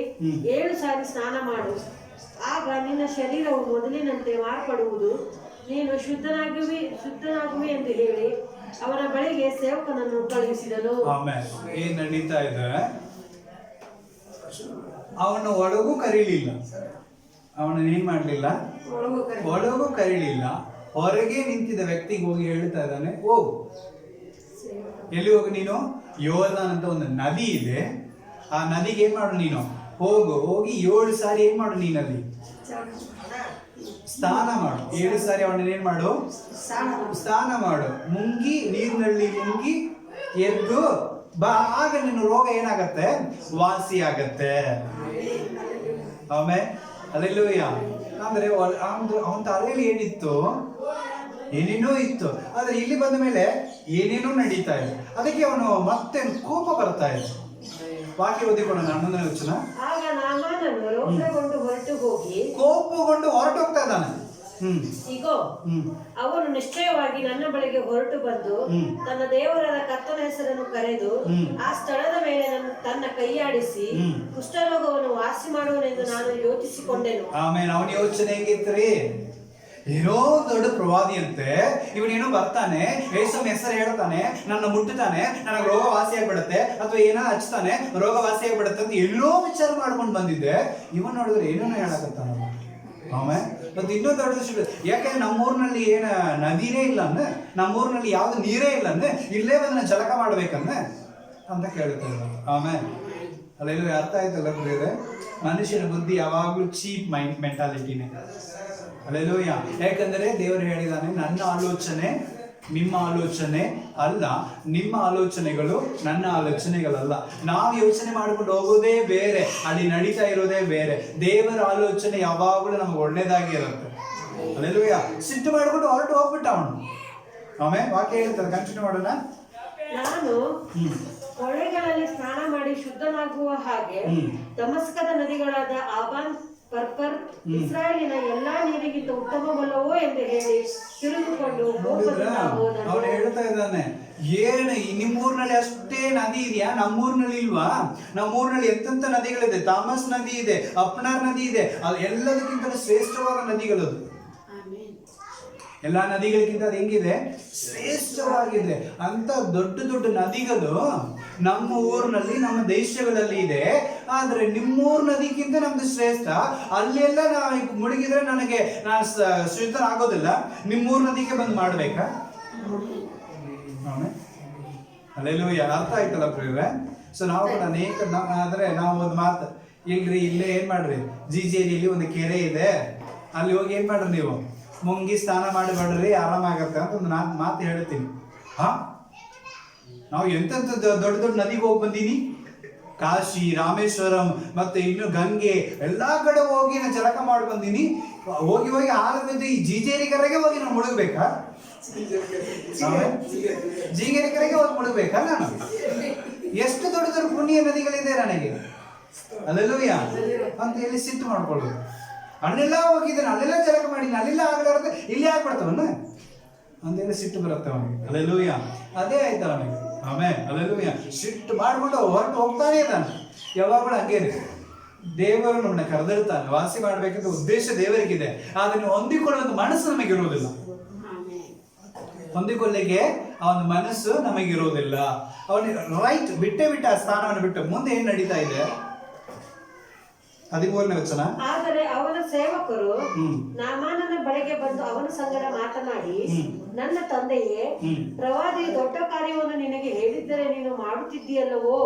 7 ಸಾರಿ ಸ್ನಾನ ಮಾಡು, ಆಗ ನಿನ್ನ ಶರೀರವು ಮೊದಲಿನಂತೆ ಮಾರ್ಪಡುವುದು, ನೀನು ಶುದ್ಧನಾಗುವಿ ಎಂದು ಹೇಳಿ ಅವನ ಬಳಿಗೆ ಸೇವಕನನ್ನು ಕಳುಹಿಸಿದನು. ಆಮೇಲೆ ಏನ್ ನಡೀತಾ ಇದೆ, ಅವನ ಒಳಗೂ ಕರೀಲಿಲ್ಲ, ಅವನನ್ನ ಏನ್ ಮಾಡ್ಲಿಲ್ಲ, ಒಳಗೂ ಕರೀಲಿಲ್ಲ. ಹೊರಗೆ ನಿಂತಿದ್ದ ವ್ಯಕ್ತಿಗೆ ಹೋಗಿ ಹೇಳ್ತಾ ಇದ್ದಾನೆ, ಹೋಗು. ಎಲ್ಲಿ ಹೋಗು ನೀನು, ಯೋರ್ದಾನ್ ಅಂತ ಒಂದು ನದಿ ಇದೆ, ಆ ನದಿಗೆ ಏನ್ ಮಾಡು, ನೀನು ಹೋಗಿ 7 ಸಾರಿ ಏನ್ ಮಾಡು ನೀನಲ್ಲಿ ಸ್ನಾನ ಮಾಡು. 7 ಸಾರಿ ಅವನ ಏನ್ ಮಾಡು, ಸ್ನಾನ ಮಾಡು. ನೀರಿನಲ್ಲಿ ಮುಂಗಿ ಎದ್ದು ಬಾ, ಆಗ ನಿನ್ನ ರೋಗ ಏನಾಗತ್ತೆ, ವಾಸಿ ಆಗತ್ತೆ. ಆಮೇಲೆ ಅಲ್ಲೆಲ್ಲೂಯ್ಯ. ಅಂದ್ರೆ ಅವನ ತಲೆಯಲ್ಲಿ ಏನಿತ್ತು, ಏನೇನೋ ಇತ್ತು, ಆದ್ರೆ ಇಲ್ಲಿ ಬಂದ ಮೇಲೆ ಏನೇನೋ ನಡೀತಾ ಇದೆ. ಅದಕ್ಕೆ ಅವನು ಮತ್ತೆ ಕೋಪ ಬರ್ತಾ ಇದೆ. ವಾಕ್ಯ ಓದಿಕೊಳ್ಳೋಣ 11ನೇ ವಚನ. ಆಗ ನಾಮಾನನು ರೌದ್ರಗೊಂಡು ಹೊರಟು ಹೋಗಿ, ಕೋಪಗೊಂಡು ಹೊರಟೋಗ್ತಾ ಇದ್ದಾನೆ. ಇಗೋ, ಅವನು ನಿಶ್ಚಯವಾಗಿ ನನ್ನ ಬಳಿಗೆ ಹೊರಟು ಬಂದು ತನ್ನ ದೇವರಾದ ಕರ್ತನ ಹೆಸರನ್ನು ಕರೆದು ಆ ಸ್ಥಳದ ಮೇಲೆ ತನ್ನ ಕೈಯಾಡಿಸಿ ಕುಷ್ಠರೋಗವನ್ನು ವಾಸಿ ಮಾಡುವನೆಂದು ನಾನು ಯೋಚಿಸಿಕೊಂಡೆನು. ಆಮೇಲೆ ಅವನ ಯೋಚನೆ ಹೆಂಗಿತ್ರಿ, ಏನೋ ದೊಡ್ಡ ಪ್ರವಾದಿ ಅಂತೆ, ಇವನೇನೋ ಬರ್ತಾನೆ, ಯೇಸುವಿನ ಹೆಸರು ಹೇಳ್ತಾನೆ, ನನ್ನ ಮುಟ್ಟುತ್ತಾನೆ, ನನಗೆ ರೋಗ ವಾಸಿ ಆಗ್ಬಿಡುತ್ತೆ, ಅಥವಾ ಏನೋ ಹಚ್ತಾನೆ, ರೋಗ ವಾಸಿ ಆಗ್ಬಿಡುತ್ತೆ ಅಂತ ಎಲ್ಲೋ ವಿಚಾರ ಮಾಡ್ಕೊಂಡು ಬಂದಿದ್ದೆ. ಇವನ್ ನೋಡಿದ್ರೆ ಏನೇನೋ ಹೇಳಕತ್ತಾನ. ಆಮೇಲೆ ಮತ್ತೆ ಇನ್ನೊಂದು ದೊಡ್ಡ, ಯಾಕಂದ್ರೆ ನಮ್ಮೂರಿನಲ್ಲಿ ಏನ ನದಿನೇ ಇಲ್ಲ ಅಂದ, ನಮ್ಮೂರಿನಲ್ಲಿ ಯಾವ್ದು ನೀರೇ ಇಲ್ಲ ಅಂದೆ, ಇಲ್ಲೇ ಬಂದು ಜಳಕ ಮಾಡ್ಬೇಕಂದೆ ಅಂತ ಕೇಳ್ತಾರೆ. ಆಮೇಲೆ ಅಲ್ಲೆಲ್ಲ ಅರ್ಥ ಆಯ್ತಲ್ಲ ಬಿಡ್ರೆ, ಮನುಷ್ಯನ ಬುದ್ಧಿ ಯಾವಾಗ್ಲೂ ಚೀಪ್ ಮೆಂಟಾಲಿಟಿನೇ. ಅಲ್ಲೆಲ್ಲೂಯ್ಯ. ಯಾಕಂದ್ರೆ ದೇವರು ಹೇಳಿದಾನೆ, ನನ್ನ ಆಲೋಚನೆ ನಿಮ್ಮ ಆಲೋಚನೆ ಅಲ್ಲ, ನಿಮ್ಮ ಆಲೋಚನೆಗಳು ನನ್ನ ಆಲೋಚನೆಗಳಲ್ಲ. ನಾವು ಯೋಚನೆ ಮಾಡ್ಕೊಂಡು ಹೋಗೋದೇ ಬೇರೆ, ಅಲ್ಲಿ ನಡೀತಾ ಇರೋದೇ ಬೇರೆ. ದೇವರ ಆಲೋಚನೆ ಯಾವಾಗಲೂ ನಮ್ಗೆ ಒಳ್ಳೇದಾಗಿ ಇರುತ್ತೆ. ಅಲ್ಲೆಲ್ಲೂಯ್ಯ. ಸಿಟ್ಟು ಮಾಡ್ಕೊಂಡು ಹೊರಟು ಹೋಗ್ಬಿಟ್ಟ ಅವನು. ಆಮೇಲೆ ವಾಕ್ಯ ಹೇಳ್ತಾರೆ, ಕಂಟಿನ್ಯೂ ಮಾಡೋಣ. ನಾನು ಹೊಳೆಗಳಲ್ಲಿ ಸ್ನಾನ ಮಾಡಿ ಶುದ್ಧನಾಗುವ ಹಾಗೆ ದಮಸ್ಕದ ನದಿಗಳಾದ ಆಬಾನ್, ಪರ್ಪರ್, ಇಸ್ರಾಯೇಲಿನ ಎಲ್ಲಾ ನೀರಿಗಿಂತ ಉತ್ತಮವಲ್ಲವೋ ಎಂದು ಹೇಳಿ ತಿರುಗಿಕೊಂಡು ಅವನು ಹೇಳ್ತಾ ಇದ್ದಾನೆ, ಏನು ನಿಮ್ಮೂರಿನಲ್ಲಿ ಅಷ್ಟೇ ನದಿ ಇದೆಯಾ, ನಮ್ಮೂರಿನಲ್ಲಿ ಇಲ್ವಾ? ನಮ್ಮೂರಿನಲ್ಲಿ ಎಂತೆಂತ ನದಿಗಳಿದೆ. ತಾಮಸ್ ನದಿ ಇದೆ, ಅಪ್ನಾರ್ ನದಿ ಇದೆ, ಅದು ಎಲ್ಲದಕ್ಕಿಂತ ಶ್ರೇಷ್ಠವಾದ ನದಿಗಳದು. ಎಲ್ಲಾ ನದಿಗಳಿಗಿಂತ ಅದು ಹೆಂಗಿದೆ, ಶ್ರೇಷ್ಠವಾಗಿದೆ. ಅಂತ ದೊಡ್ಡ ದೊಡ್ಡ ನದಿಗಳು ನಮ್ಮ ಊರಿನಲ್ಲಿ, ನಮ್ಮ ದೇಶಗಳಲ್ಲಿ ಇದೆ. ಆದ್ರೆ ನಿಮ್ಮೂರ್ ನದಿಗಿಂತ ನಮ್ದು ಶ್ರೇಷ್ಠ. ಅಲ್ಲೆಲ್ಲ ನಾವು ಮುಳುಗಿದ್ರೆ ನಾನು ಶುದ್ಧನಾಗೋದಿಲ್ಲ. ನಿಮ್ಮೂರ್ ನದಿಗೆ ಬಂದು ಮಾಡ್ಬೇಕಾ? ಅಲ್ಲೆಲ್ಲೂ ಅರ್ಥ ಆಯ್ತಲ್ಲ ಪ್ರಿಯರೇ. ಸೊ ನಾವು ಕೂಡ ಆದ್ರೆ ನಾವು ಒಂದು ಮಾತು, ಇಲ್ರಿ ಇಲ್ಲೇ ಏನ್ ಮಾಡ್ರಿ, ಜಿಜೇರಿಯಲ್ಲಿ ಒಂದು ಕೆರೆ ಇದೆ, ಅಲ್ಲಿ ಹೋಗಿ ಏನ್ ಮಾಡ್ರಿ, ನೀವು ಮುಂಗಿ ಸ್ನಾನ ಮಾಡಿಬಿಡ್ರಿ, ಆರಾಮಾಗತ್ತೆ ಅಂತ ಒಂದು ಮಾತು ಹೇಳ್ತೀನಿ. ನಾವು ಎಂತೆಂತ ದೊಡ್ಡ ದೊಡ್ಡ ನದಿಗೆ ಹೋಗಿ ಬಂದೀನಿ, ಕಾಶಿ, ರಾಮೇಶ್ವರಂ, ಮತ್ತೆ ಇನ್ನು ಗಂಗೆ, ಎಲ್ಲಾ ಕಡೆ ಹೋಗಿ ನಾನು ಜಳಕ ಮಾಡಿ ಬಂದೀನಿ. ಹೋಗಿ ಆಲದಿಂದ ಈ ಜಿಜೇರಿ ಕೆರೆಗೆ ಹೋಗಿ ನಾನು ಮುಳುಗ್ಬೇಕಾ? ಜಿಗೇರಿ ಕೆರೆಗೆ ಹೋಗಿ ಮುಳುಗ್ಬೇಕಾ ನಾನು? ಎಷ್ಟು ದೊಡ್ಡ ದೊಡ್ಡ ಪುಣ್ಯ ನದಿಗಳಿದೆ ನನಗೆ. ಅಲ್ಲೆಲ್ಲೂಯ್ಯ ಅಂತ ಹೇಳಿ ಸಿಟ್ಟು ಮಾಡ್ಕೊಳ್ಳೋದು. ಅಲ್ಲೆಲ್ಲ ಹೋಗಿದ್ದೇನೆ, ಅಲ್ಲೆಲ್ಲ ಜಳಕ ಮಾಡಿದ್ದೀನಿ, ಅಲ್ಲೆಲ್ಲ ಆಗಲಾರದೆ ಇಲ್ಲಿ ಆಗ್ಬಿಡ್ತವನ್ನ ಅಂತೇಳಿ ಸಿಟ್ಟು ಬರುತ್ತೆ ಅವನಿಗೆ. ಅಲ್ಲೆಲ್ಲೂಯ್ಯ. ಅದೇ ಆಯ್ತಲ್ಲ ಅವನಿಗೆ. ಆಮೇಲೆ ಅಲ್ಲೆಲ್ಲೂಯ್ಯ. ಸಿಟ್ಟು ಮಾಡ್ಬಿಟ್ಟು ಹೊರಟು ಹೋಗ್ತಾನೆ ಇದ್ದಾನೆ. ಯಾವಾಗಲೂ ಹಂಗೇನೆ. ದೇವರು ನಮ್ಮನ್ನ ಕರೆದಿರ್ತಾನೆ, ವಾಸಿ ಮಾಡ್ಬೇಕಂತ ಉದ್ದೇಶ ದೇವರಿಗಿದೆ. ಅದನ್ನು ಹೊಂದಿಕೊಳ್ಳುವಂತ ಮನಸ್ಸು ನಮಗಿರುವುದಿಲ್ಲ. ಹೊಂದಿಕೊಳ್ಳಿಕ್ಕೆ ಅವನ ಮನಸ್ಸು ನಮಗಿರುವುದಿಲ್ಲ. ಅವನಿಗೆ ರೈಟ್ ಬಿಟ್ಟ ಆ ಸ್ಥಾನವನ್ನು ಬಿಟ್ಟು ಮುಂದೆ ಏನ್ ನಡೀತಾ ಇದೆ? 13ನೇ ವಚನ. ಆದರೆ ಅವನ ಸೇವಕರು ನಾಮಾನನ ಬಳಿಗೆ ಬಂದು ಅವನ ಸಂಗಡ ಮಾತನಾಡಿ, ನನ್ನ ತಂದೆಯೇ, ಪ್ರವಾದಿ ದೊಡ್ಡ ಕಾರ್ಯವನ್ನು ನಿನಗೆ ಹೇಳಿದ್ದರೆ ನೀನು ಮಾಡುತ್ತಿದ್ದೀಯಲ್ಲವೋ?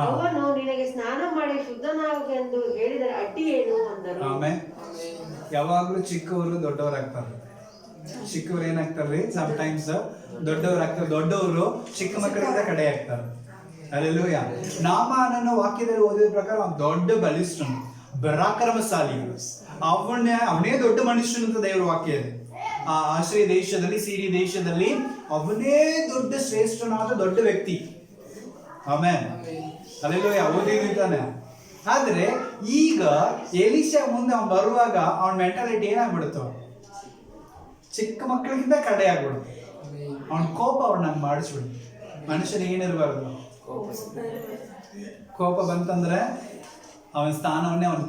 ಅವನು ನಿನಗೆ ಸ್ನಾನ ಮಾಡಿ ಶುದ್ಧನಾಗೆಂದು ಹೇಳಿದರೆ ಅಡ್ಡಿ ಏನು ಅಂದರು. ಆಮೇಲೆ ಯಾವಾಗ್ಲೂ ಚಿಕ್ಕವರು ದೊಡ್ಡವರಾಗ್ತಾರೆ. ಚಿಕ್ಕವ್ರು ಏನಾಗ್ತಾರ್ರಿ, ಸಮ್ಟೈಮ್ಸ್ ದೊಡ್ಡವರಾಗ್ತಾರೆ. ದೊಡ್ಡವರು ಚಿಕ್ಕ ಮಕ್ಕಳಿಂದ ಕಡೆ ಆಗ್ತಾರೆ. ಅಲ್ಲೆಲ್ಲೂಯ್ಯ. ನಾಮಾನನ ವಾಕ್ಯದಲ್ಲಿ ಓದಿದ ಪ್ರಕಾರ ಅವ್ನು ದೊಡ್ಡ ಬಲಿಷ್ಠನು, ಪರಾಕ್ರಮಶಾಲಿ. ಅವನೇ ದೊಡ್ಡ ಮನುಷ್ಯನು ಅಂತ ದೇವರ ವಾಕ್ಯ ಇದೆ. ಆ ಆಶ್ರಯ ದೇಶದಲ್ಲಿ, ಸಿರಿ ದೇಶದಲ್ಲಿ ಅವನೇ ದೊಡ್ಡ ಶ್ರೇಷ್ಠನಾದ ದೊಡ್ಡ ವ್ಯಕ್ತಿ. ಆಮೇಲೆ ಅಲ್ಲೆಲ್ಲೂಯ್ಯ ಓದಿದ್ದಾನೆ. ಆದ್ರೆ ಈಗ ಎಲಿಶಾ ಮುಂದೆ ಅವ್ನು ಬರುವಾಗ ಅವನ ಮೆಂಟಾಲಿಟಿ ಏನಾಗ್ಬಿಡುತ್ತೋ, ಚಿಕ್ಕ ಮಕ್ಕಳಿಗಿಂತ ಕಡೆ ಆಗ್ಬಿಡುತ್ತೆ. ಅವನ ಕೋಪ ಅವನಂಗೆ ಮಾಡಿಸ್ಬಿಡು. ಮನುಷ್ಯನಿಗೆ ಏನಿರಬಾರ್ದು, ಕೋಪ ಬಂತಂದ್ರೆ ಅವನ ಸ್ಥಾನವನ್ನೇ ಅವನು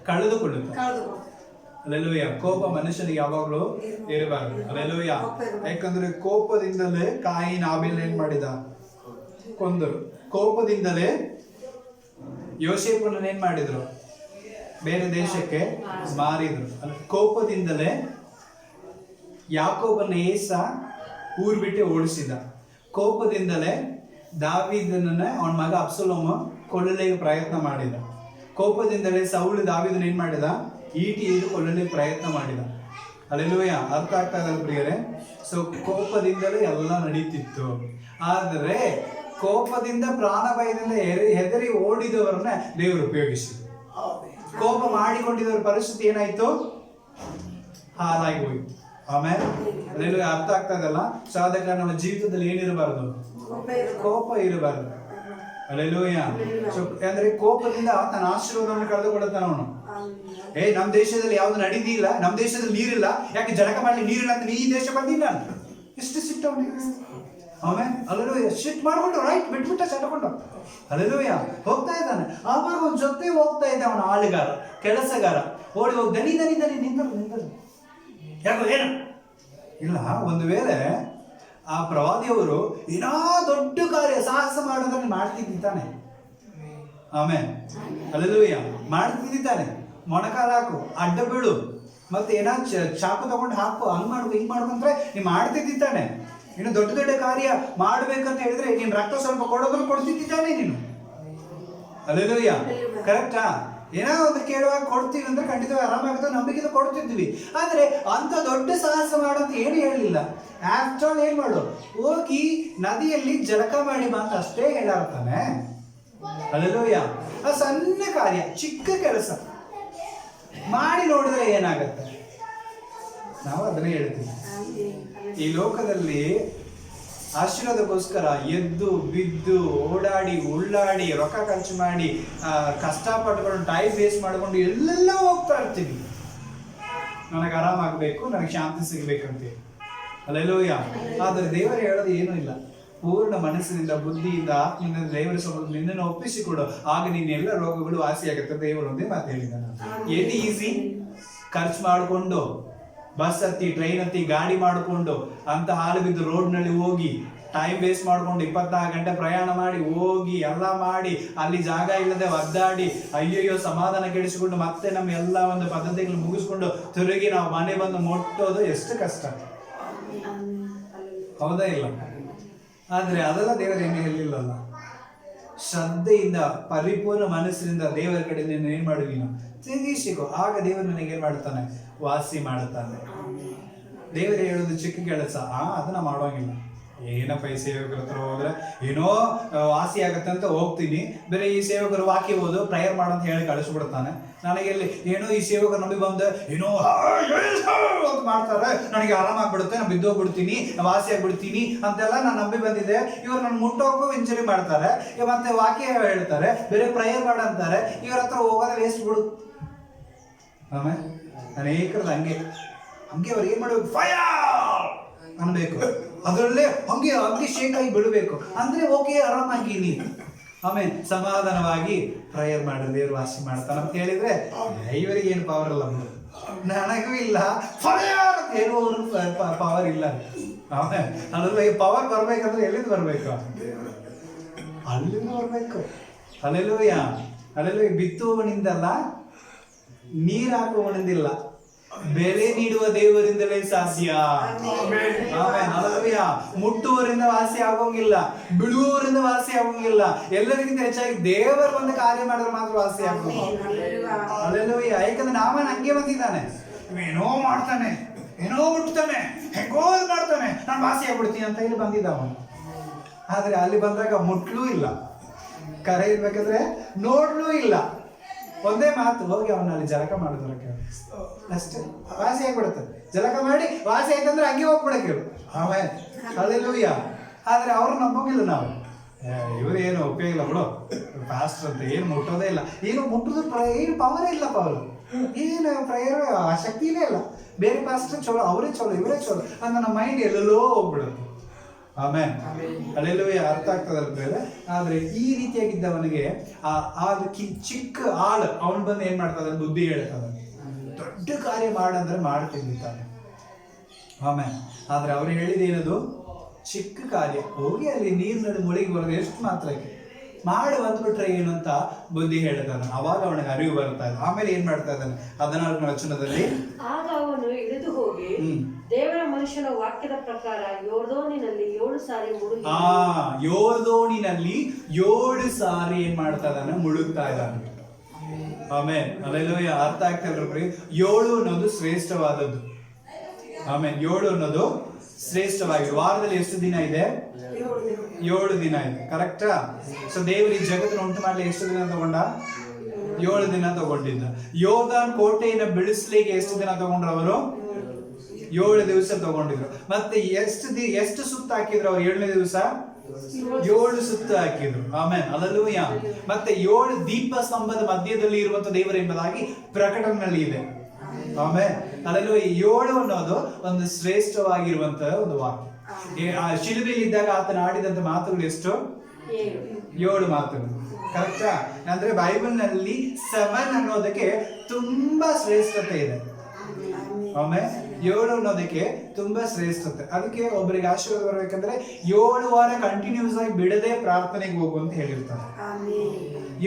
ಕಳೆದುಕೊಳ್ಳುತ್ತೆ. ಅಲ್ಲೆಲ್ಲೂಯ್ಯ. ಕೋಪ ಮನುಷ್ಯನಿಗೆ ಯಾವಾಗಲೂ ಇರಬಾರ್ದು. ಅಲ್ಲೆಲ್ಲೂಯ್ಯ. ಯಾಕಂದ್ರೆ ಕೋಪದಿಂದಲೇ ಕಾಯಿನ್ ಆಬೇಲ್ ಏನ್ ಮಾಡಿದ, ಕೊಂದರು. ಕೋಪದಿಂದಲೇ ಯೋಸೇಫನನ್ನು ಏನ್ ಮಾಡಿದ್ರು, ಬೇರೆ ದೇಶಕ್ಕೆ ಮಾರಿದ್ರು. ಕೋಪದಿಂದಲೇ ಯಾಕೋಬನ ಏಸ ಊರ್ ಬಿಟ್ಟು ಓಡಿಸಿದ. ಕೋಪದಿಂದಲೇ ದಾವೀದನನ್ನ ಅವನ ಮಗ ಅಬ್ಸಲೋಮ ಕೊಲ್ಲಲಿಕ್ಕೆ ಪ್ರಯತ್ನ ಮಾಡಿದ. ಕೋಪದಿಂದಲೇ ಸೌಲು ದಾವೀದನ ಏನ್ ಮಾಡಿದ, ಈಟಿ ಹಿಡಿದು ಕೊಲ್ಲಲಿಕ್ಕೆ ಪ್ರಯತ್ನ ಮಾಡಿದ. ಹಲ್ಲೆಲೂಯಾ, ಅರ್ಥ ಆಗ್ತಾ ಇದೆ ಪ್ರಿಯರೇ? ಸೊ ಕೋಪದಿಂದಲೇ ಎಲ್ಲ ನಡೀತಿತ್ತು. ಆದರೆ ಕೋಪದಿಂದ ಪ್ರಾಣ ಭಯದಿಂದ ಹೆದರಿ ಓಡಿದವರನ್ನ ದೇವರು ಉಪಯೋಗಿಸಿದ್ರು. ಕೋಪ ಮಾಡಿಕೊಂಡಿದ್ದವರ ಪರಿಸ್ಥಿತಿ ಏನಾಯ್ತು, ಹಾಳಾಗಿ ಹೋಯ್ತು. ಆಮೇಲೆ ಹಲ್ಲೆಲೂಯಾ, ಅರ್ಥ ಆಗ್ತಾ ಇದಲ್ಲ? ಸೊ ಆದ ಕಾರಣ ನಮ್ಮ ಜೀವಿತದಲ್ಲಿ ಏನಿರಬಾರದು, ಕೋಪ ಇರಬಾರದು. ಹಲ್ಲೆಲೂಯಾ. ಸೊ ಅಂದ್ರೆ ಕೋಪದಿಂದ ತನ್ನ ಆಶೀರ್ವಾದವನ್ನು ಕಳೆದುಕೊಳ್ಳುತ್ತಾನ ಅವನು. ನಮ್ ದೇಶದಲ್ಲಿ ಯಾವ್ದು ನಡೀದಿಲ್ಲ, ನಮ್ ದೇಶದಲ್ಲಿ ನೀರಿಲ್ಲ, ಯಾಕೆ ಜಳಕ ಮಾಡ್ಲಿ ನೀರಿಲ್ಲ ಅಂತ ಈ ದೇಶ ಬಂದಿಲ್ಲ ಅಂತ ಎಷ್ಟು ಸಿಟ್ಟು ಅವನಿಗೆ. ಆಮೇಲೆ ಹಲ್ಲೆಲೂಯಾ, ಸಿಟ್ಟು ಮಾಡ್ಕೊಂಡು ರೈಟ್ ಬಿಟ್ಬಿಟ್ಟ ಚಟಕೊಂಡು ಹಲ್ಲೆಲೂಯಾ ಹೋಗ್ತಾ ಇದ್ದಾನೆ. ಆವಾಗ ಅವನ ಜೊತೆ ಹೋಗ್ತಾ ಇದ್ದ ಅವನ ಆಳುಗಾರ, ಕೆಲಸಗಾರ ಓಡಿ ಹೋಗಿ ದನಿ ದನಿ ದನಿ ನಿಂತರು. ಯಾಕೋ ಏನು ಇಲ್ಲ, ಒಂದು ವೇಳೆ ಆ ಪ್ರವಾದಿಯವರು ಏನೋ ದೊಡ್ಡ ಕಾರ್ಯ ಸಾಹಸ ಮಾಡೋದನ್ನ ಮಾಡ್ತಿದ್ದಾನೆ. ಆಮೇಲೆ ಹಲ್ಲೆಲೂಯಾ ಮಾಡ್ತಿದ್ದಾನೆ. ಮೊಣಕಾಲು ಹಾಕು, ಅಡ್ಡ ಬೀಳು, ಮತ್ತೆ ಏನೋ ಚಾಕು ತಗೊಂಡು ಹಾಕು, ಹಂಗ್ ಮಾಡ್ಬೇಕು ಹಿಂಗ್ ಮಾಡ್ಕೊಂಡ್ರೆ ನೀ ಮಾಡ್ತಿದ್ದಾನೆ. ಇನ್ನು ದೊಡ್ಡ ದೊಡ್ಡ ಕಾರ್ಯ ಮಾಡ್ಬೇಕಂತ ಹೇಳಿದ್ರೆ ನೀನ್ ರಕ್ತ ಸ್ವಲ್ಪ ಕೊಡೋದನ್ನು ಕೊಡ್ತಿದ್ದಾನೆ ನೀನು. ಹಲ್ಲೆಲೂಯಾ, ಕರೆಕ್ಟಾ? ಏನೋ ಒಂದು ಕೇಳುವಾಗ ಕೊಡ್ತೀವಿ ಅಂದ್ರೆ ಖಂಡಿತವಾಗಿ ಆರಾಮಾಗುತ್ತೆ, ನಂಬಿಕೆ ಕೊಡ್ತಿದ್ವಿ. ಆದ್ರೆ ಅಂತ ದೊಡ್ಡ ಸಾಹಸ ಮಾಡೋಂತ ಏನು ಹೇಳಿಲ್ಲ. ಆಫ್ಟರ್ ಆಲ್ ಏನ್ ಮಾಡು, ಹೋಗಿ ನದಿಯಲ್ಲಿ ಜಳಕ ಮಾಡಿ ಮಾತ್ರ ಅಷ್ಟೇ ಹೇಳಾಡ್ತಾನೆ. ಹಲ್ಲೆಲೂಯಾ, ಆ ಸಣ್ಣ ಕಾರ್ಯ, ಚಿಕ್ಕ ಕೆಲಸ ಮಾಡಿ ನೋಡಿದ್ರೆ ಏನಾಗತ್ತೆ, ನಾವು ಅದನ್ನೇ ಹೇಳ್ತೀವಿ. ಈ ಲೋಕದಲ್ಲಿ ಆಶೀರ್ವಾದಕ್ಕೋಸ್ಕರ ಎದ್ದು ಬಿದ್ದು ಓಡಾಡಿ ಉಳ್ಳಾಡಿ ರೊಕ್ಕ ಖರ್ಚು ಮಾಡಿ ಕಷ್ಟಪಟ್ಕೊಂಡು ಟೈಮ್ ವೇಸ್ಟ್ ಮಾಡಿಕೊಂಡು ಎಲ್ಲೆಲ್ಲ ಹೋಗ್ತಾ ಇರ್ತೀವಿ. ನನಗೆ ಆರಾಮಾಗಬೇಕು, ನನಗೆ ಶಾಂತಿ ಸಿಗಬೇಕಂತ. ಹಲ್ಲೆಲೂಯಾ. ಆದರೆ ದೇವರು ಹೇಳೋದು ಏನೂ ಇಲ್ಲ. ಪೂರ್ಣ ಮನಸ್ಸಿನಿಂದ, ಬುದ್ಧಿಯಿಂದ, ಆತ್ಮದಿಂದ ದೇವರ ಸಮ್ಮುಖದಲ್ಲಿ ನಿನ್ನನ್ನು ಒಪ್ಪಿಸಿಕೊಡು, ಆಗ ನಿನ್ನೆಲ್ಲ ರೋಗಗಳು ವಾಸಿಯಾಗುತ್ತೆ. ದೇವರು ಒಂದೇ ಮಾತು ಹೇಳಿದ್ದಾನೆ. ಎಲ್ಲಿ ಈಸಿ ಖರ್ಚು ಮಾಡಿಕೊಂಡು ಬಸ್ ಹತ್ತಿ, ಟ್ರೈನ್ ಹತ್ತಿ, ಗಾಡಿ ಮಾಡಿಕೊಂಡು ಅಂತ ಹಾಲು ಬಿದ್ದು ರೋಡ್ನಲ್ಲಿ ಹೋಗಿ ಟೈಮ್ ವೇಸ್ಟ್ ಮಾಡ್ಕೊಂಡು 24 ಗಂಟೆ ಪ್ರಯಾಣ ಮಾಡಿ ಹೋಗಿ ಎಲ್ಲ ಮಾಡಿ ಅಲ್ಲಿ ಜಾಗ ಇಲ್ಲದೆ ಒದ್ದಾಡಿ ಅಯ್ಯಯ್ಯೋ ಸಮಾಧಾನ ಕೆಡಿಸಿಕೊಂಡು ಮತ್ತೆ ನಮ್ಮ ಎಲ್ಲ ಒಂದು ಪದ್ಧತಿಗಳು ಮುಗಿಸ್ಕೊಂಡು ತಿರುಗಿ ನಾವು ಮನೆ ಬಂದು ಮುಟ್ಟೋದು ಎಷ್ಟು ಕಷ್ಟ, ಹೌದಾ ಇಲ್ಲ? ಆದ್ರೆ ಅದೆಲ್ಲ ದೇವರು ಹೆಂಗೆ ಹೇಳಿಲ್ಲಲ್ಲ. ಶ್ರದ್ಧೆಯಿಂದ ಪರಿಪೂರ್ಣ ಮನಸ್ಸಿನಿಂದ ದೇವರ ಕಡೆ ನೀನು ಏನ್ ಮಾಡುವಿ, ತಿರುಗಿಸಿಕೋ, ಆಗ ದೇವರು ನನಗೆ ಏನ್ ಮಾಡ್ತಾನೆ, ವಾಸಿ ಮಾಡುತ್ತಾನೆ. ದೇವರು ಹೇಳೋದು ಚಿಕ್ಕ ಕೆಲಸ, ಅದನ್ನ ಮಾಡೋಂಗಿಲ್ಲ. ಏನಪ್ಪ ಈ ಸೇವಕರ ಹತ್ರ ಹೋದ್ರೆ ಏನೋ ವಾಸಿ ಆಗತ್ತೆ ಅಂತ ಹೋಗ್ತೀನಿ, ಬೇರೆ ಈ ಸೇವಕರು ವಾಕ್ಯ ಓದು ಪ್ರೇಯರ್ ಮಾಡಂತ ಹೇಳಿ ಕಳಿಸ್ಬಿಡ್ತಾನೆ. ನನಗೆಲ್ಲಿ ಏನೋ ಈ ಸೇವಕರು ನಂಬಿ ಬಂದು ಏನೋ ಅಂತ ಮಾಡ್ತಾರೆ, ನನಗೆ ಆರಾಮಾಗ್ಬಿಡುತ್ತೆ, ನಾನು ಬಿದ್ದೋಗ್ಬಿಡ್ತೀನಿ, ವಾಸಿ ಆಗ್ಬಿಡ್ತೀನಿ ಅಂತೆಲ್ಲ ನಾನು ನಂಬಿ ಬಂದಿದ್ದೆ. ಇವ್ರು ನನ್ನ ಮುಟ್ಟೋಕ್ಕೂ ಇಂಜರಿ ಮಾಡ್ತಾರೆ, ಮತ್ತೆ ವಾಕ್ಯ ಹೇಳ್ತಾರೆ, ಬೇರೆ ಪ್ರೇಯರ್ ಮಾಡಂತಾರೆ. ಇವ್ರ ಹತ್ರ ಹೋಗೋದ ವೇಸ್ಟ್ ಬಿಡು. ಆಮೇಲೆ ಅನೇಕರದ್ದು ಹಂಗೆ ಅವ್ರಿಗೆ ಏನ್ ಮಾಡ್ಬೇಕು, ಫೈರ್ ಅನ್ಬೇಕು, ಅದರಲ್ಲೇ ಹಂಗೆ ಶೇಕ್ ಆಗಿ ಬಿಡಬೇಕು. ಅಂದ್ರೆ ಓಕೆ, ಆರಾಮಾಗಿ ನೀನು ಆಮೇಲೆ ಸಮಾಧಾನವಾಗಿ ಪ್ರೇಯರ್ ಮಾಡಿ ದೇವ್ರು ವಾಸಿ ಮಾಡ್ತಾನೆ ಅಂತ ಹೇಳಿದ್ರೆ ಇವರಿಗೆ ಏನು ಪವರ್ ಅಲ್ಲ, ನನಗೂ ಇಲ್ಲ ಫೈರ್ ಹೇಳುವವರು ಪವರ್ ಇಲ್ಲ. ಆಮೇಲೆ ಅದ್ರಲ್ಲಿ ಪವರ್ ಬರ್ಬೇಕಂದ್ರೆ ಎಲ್ಲಿಂದ ಬರ್ಬೇಕು, ಅಲ್ಲಿಂದ ಬರ್ಬೇಕು. Hallelujah, hallelujah. ಬಿತ್ತುವವನಿಂದಲ್ಲ, ನೀರ್ ಹಾಕುವವನಿಂದಿಲ್ಲ, ಬೆಲೆ ನೀಡುವ ದೇವರಿಂದಲೇ ಸಾಧ್ಯ. ಹಲ್ಲೆಲೂಯಾ. ಮುಟ್ಟುವರಿಂದ ವಾಸಿ ಆಗೋಂಗಿಲ್ಲ, ಬಿಡುವವರಿಂದ ವಾಸಿ ಆಗೋಂಗಿಲ್ಲ. ಎಲ್ಲರಿಗಿಂತ ಹೆಚ್ಚಾಗಿ ದೇವರು ಒಂದು ಕಾರ್ಯ ಮಾಡಿದ್ರೆ ಮಾತ್ರ ವಾಸಿ ಆಗೋದು. ಹಲ್ಲೆಲೂಯಾ. ಯಾಕಂದ್ರೆ ನಾವೇ ಹಂಗೆ ಬಂದಿದ್ದಾನೆ, ಏನೋ ಮಾಡ್ತಾನೆ, ಏನೋ ಮುಟ್ತಾನೆ, ಹೆಂಗೋ ಮಾಡ್ತಾನೆ, ನಾನು ವಾಸಿ ಆಗ್ಬಿಡ್ತೀನಿ ಅಂತ ಇಲ್ಲಿ ಬಂದಿದ್ದ ಅವನು. ಆದ್ರೆ ಅಲ್ಲಿ ಬಂದಾಗ ಮುಟ್ಲೂ ಇಲ್ಲ, ಕರೆ ಇರ್ಬೇಕಾದ್ರೆ ನೋಡ್ಲೂ ಇಲ್ಲ. ಒಂದೇ ಮಾತು, ಹೋಗಿ ಅವನಲ್ಲಿ ಜಳಕ ಮಾಡಿದ್ರಕ್ಕೆ ಅಷ್ಟೇ, ವಾಸಿ ಆಗ್ಬಿಡುತ್ತೆ. ಜಳಕ ಮಾಡಿ ವಾಸಿ ಆಯ್ತಂದ್ರೆ ಹಂಗೆ ಹೋಗ್ಬಿಡಕ್ಕೆ ಆಮೇಲೆ. ಹಲ್ಲೆಲೂಯಾ. ಆದ್ರೆ ಅವ್ರು ನಂಬೋಗಿಲ್ಲ ನಾವು, ಇವ್ರು ಏನು ಉಪಯೋಗ ಇಲ್ಲ ಬಿಡು, ಫಾಸ್ಟ್ ಅಂತ ಏನು ಮುಟ್ಟೋದೇ ಇಲ್ಲ, ಏನು ಮುಟ್ಟೋದು ಏನು ಪವರೇ ಇಲ್ಲಪ್ಪ, ಅವರು ಏನು ಪ್ರೇಯರ್ ಆ ಶಕ್ತಿನೇ ಇಲ್ಲ. ಬೇರೆ ಪಾಸ್ಟರ್ ಚಲೋ, ಅವರೇ ಚಲೋ, ಇವರೇ ಚಲೋ ಅಂತ ನಮ್ಮ ಮೈಂಡ್ ಎಲ್ಲೆಲ್ಲೋ ಹೋಗ್ಬಿಡುತ್ತೆ. ಆಮೇಲೆ ಹಲ್ಲೆಲೂಯಾ. ಅರ್ಥ ಆಗ್ತದೆ. ಆದ್ರೆ ಈ ರೀತಿಯಾಗಿದ್ದವನಿಗೆ ಚಿಕ್ಕ ಆಳು ಅವನು ಬಂದು ಏನ್ ಮಾಡ್ತಾನೆ, ಬುದ್ಧಿ ಹೇಳ್ತಾನೆ, ದೊಡ್ಡ ಕಾರ್ಯ ಮಾಡಂದ್ರೆ ಮಾಡ್ತಿದ್ದಾನೆ. ಆಮೇಲೆ ಆದ್ರೆ ಅವ್ರು ಹೇಳಿದೇನದು, ಚಿಕ್ಕ ಕಾರ್ಯ, ಹೋಗಿ ಅಲ್ಲಿ ನೀರಿನಲ್ಲಿ ಮುಳುಗಿ ಬರೋದು ಎಷ್ಟು ಮಾತ್ರಕ್ಕೆ ಮಾಡಿ ಬಂದ್ಬಿಟ್ರೆ ಏನು ಅಂತ ಬುದ್ಧಿ ಹೇಳ್ತಾನೆ. ಅವಾಗ ಅವನಿಗೆ ಅರಿವು ಬರ್ತಾ ಇದೆ. ಆಮೇಲೆ ಏನ್ ಮಾಡ್ತಾ ಇದ್ದಾನೆ 14ನೇ ವಚನದಲ್ಲಿ, ಆಗ ಅವನು ಇಳಿದು ಹೋಗಿ ದೇವರ ಮನುಷ್ಯನ ವಾಕ್ಯದ ಪ್ರಕಾರ ಯೋರ್ದೋನಿನಲ್ಲಿ 7 ಸಾರಿ ಮುಳುಗಿ ಯೋರ್ದೋನಿನಲ್ಲಿ 7 ಸಾರಿ ಏನ್ ಮಾಡ್ತಾ ಇದ್ದಾನೆ, ಮುಳುಗ್ತಾ ಇದ್ದಾನೆ. ಆಮೇಲೆ ಅಲ್ಲೆಲ್ಲೂಯ್ಯ. ಅರ್ಥ ಆಗ್ತಿಲ್ರಿ? 7 ಅನ್ನೋದು ಶ್ರೇಷ್ಠವಾದದ್ದು. ಆಮೇಲೆ 7 ಅನ್ನೋದು ಶ್ರೇಷ್ಠವಾಗಿದೆ. ವಾರದಲ್ಲಿ ಎಷ್ಟು ದಿನ ಇದೆ? 7 ದಿನ ಇದೆ. ಕರೆಕ್ಟಾ? ಸೊ ದೇವರು ಈ ಜಗತ್ತನ್ನು ಉಂಟು ಮಾಡ್ಲಿ ಎಷ್ಟು ದಿನ ತಗೊಂಡ? 7 ದಿನ ತಗೊಂಡಿದ್ದ. ಯೋರ್ದಾನ್ ಕೋಟೆಯನ್ನು ಬಿಡಿಸ್ಲಿಕ್ಕೆ ಎಷ್ಟು ದಿನ ತಗೊಂಡ್ರು ಅವರು? 7 ದಿವಸ ತಗೊಂಡಿದ್ರು. ಮತ್ತೆ ಎಷ್ಟು ಸುತ್ತ ಹಾಕಿದ್ರು ಅವ್ರು? 7ನೇ ದಿವಸ 7 ಸುತ್ತ ಹಾಕಿದ್ರು. ಆಮೇಲೆ ಅಲ್ಲೂಯ್ಯ. ಮತ್ತೆ 7 ದೀಪ ಸ್ತಂಭದ ಮಧ್ಯದಲ್ಲಿ ಇರುವಂತ ದೇವರು ಎಂಬುದಾಗಿ ಪ್ರಕಟಣೆಯಲ್ಲಿ ಇದೆ. ಆಮೇಲೆ ಅಲ್ಲೂ 7 ಅನ್ನೋದು ಒಂದು ಶ್ರೇಷ್ಠವಾಗಿರುವಂತಹ ಒಂದು ವಾಕ್ಯ. ಶಿಲುಬೆಯಲ್ಲಿ ಇದ್ದಾಗ ಆತನ ಆಡಿದಂತ ಮಾತುಗಳು ಎಷ್ಟು? 7 ಮಾತುಗಳು. ಕರೆಕ್ಟಾ? ಅಂದ್ರೆ ಬೈಬಲ್ ನಲ್ಲಿ 7 ಅನ್ನೋದಕ್ಕೆ ತುಂಬಾ ಶ್ರೇಷ್ಠತೆ ಇದೆ. ಆಮೇಲೆ 7 ಅನ್ನೋದಕ್ಕೆ ತುಂಬಾ ಶ್ರೇಷ್ಠತೆ. ಅದಕ್ಕೆ ಒಬ್ಬರಿಗೆ ಆಶೀರ್ವಾದ ಬರ್ಬೇಕಂದ್ರೆ 7 ವಾರ ಕಂಟಿನ್ಯೂಸ್ ಆಗಿ ಬಿಡದೆ ಪ್ರಾರ್ಥನೆಗೆ ಹೋಗು ಅಂತ ಹೇಳಿರ್ತಾರೆ.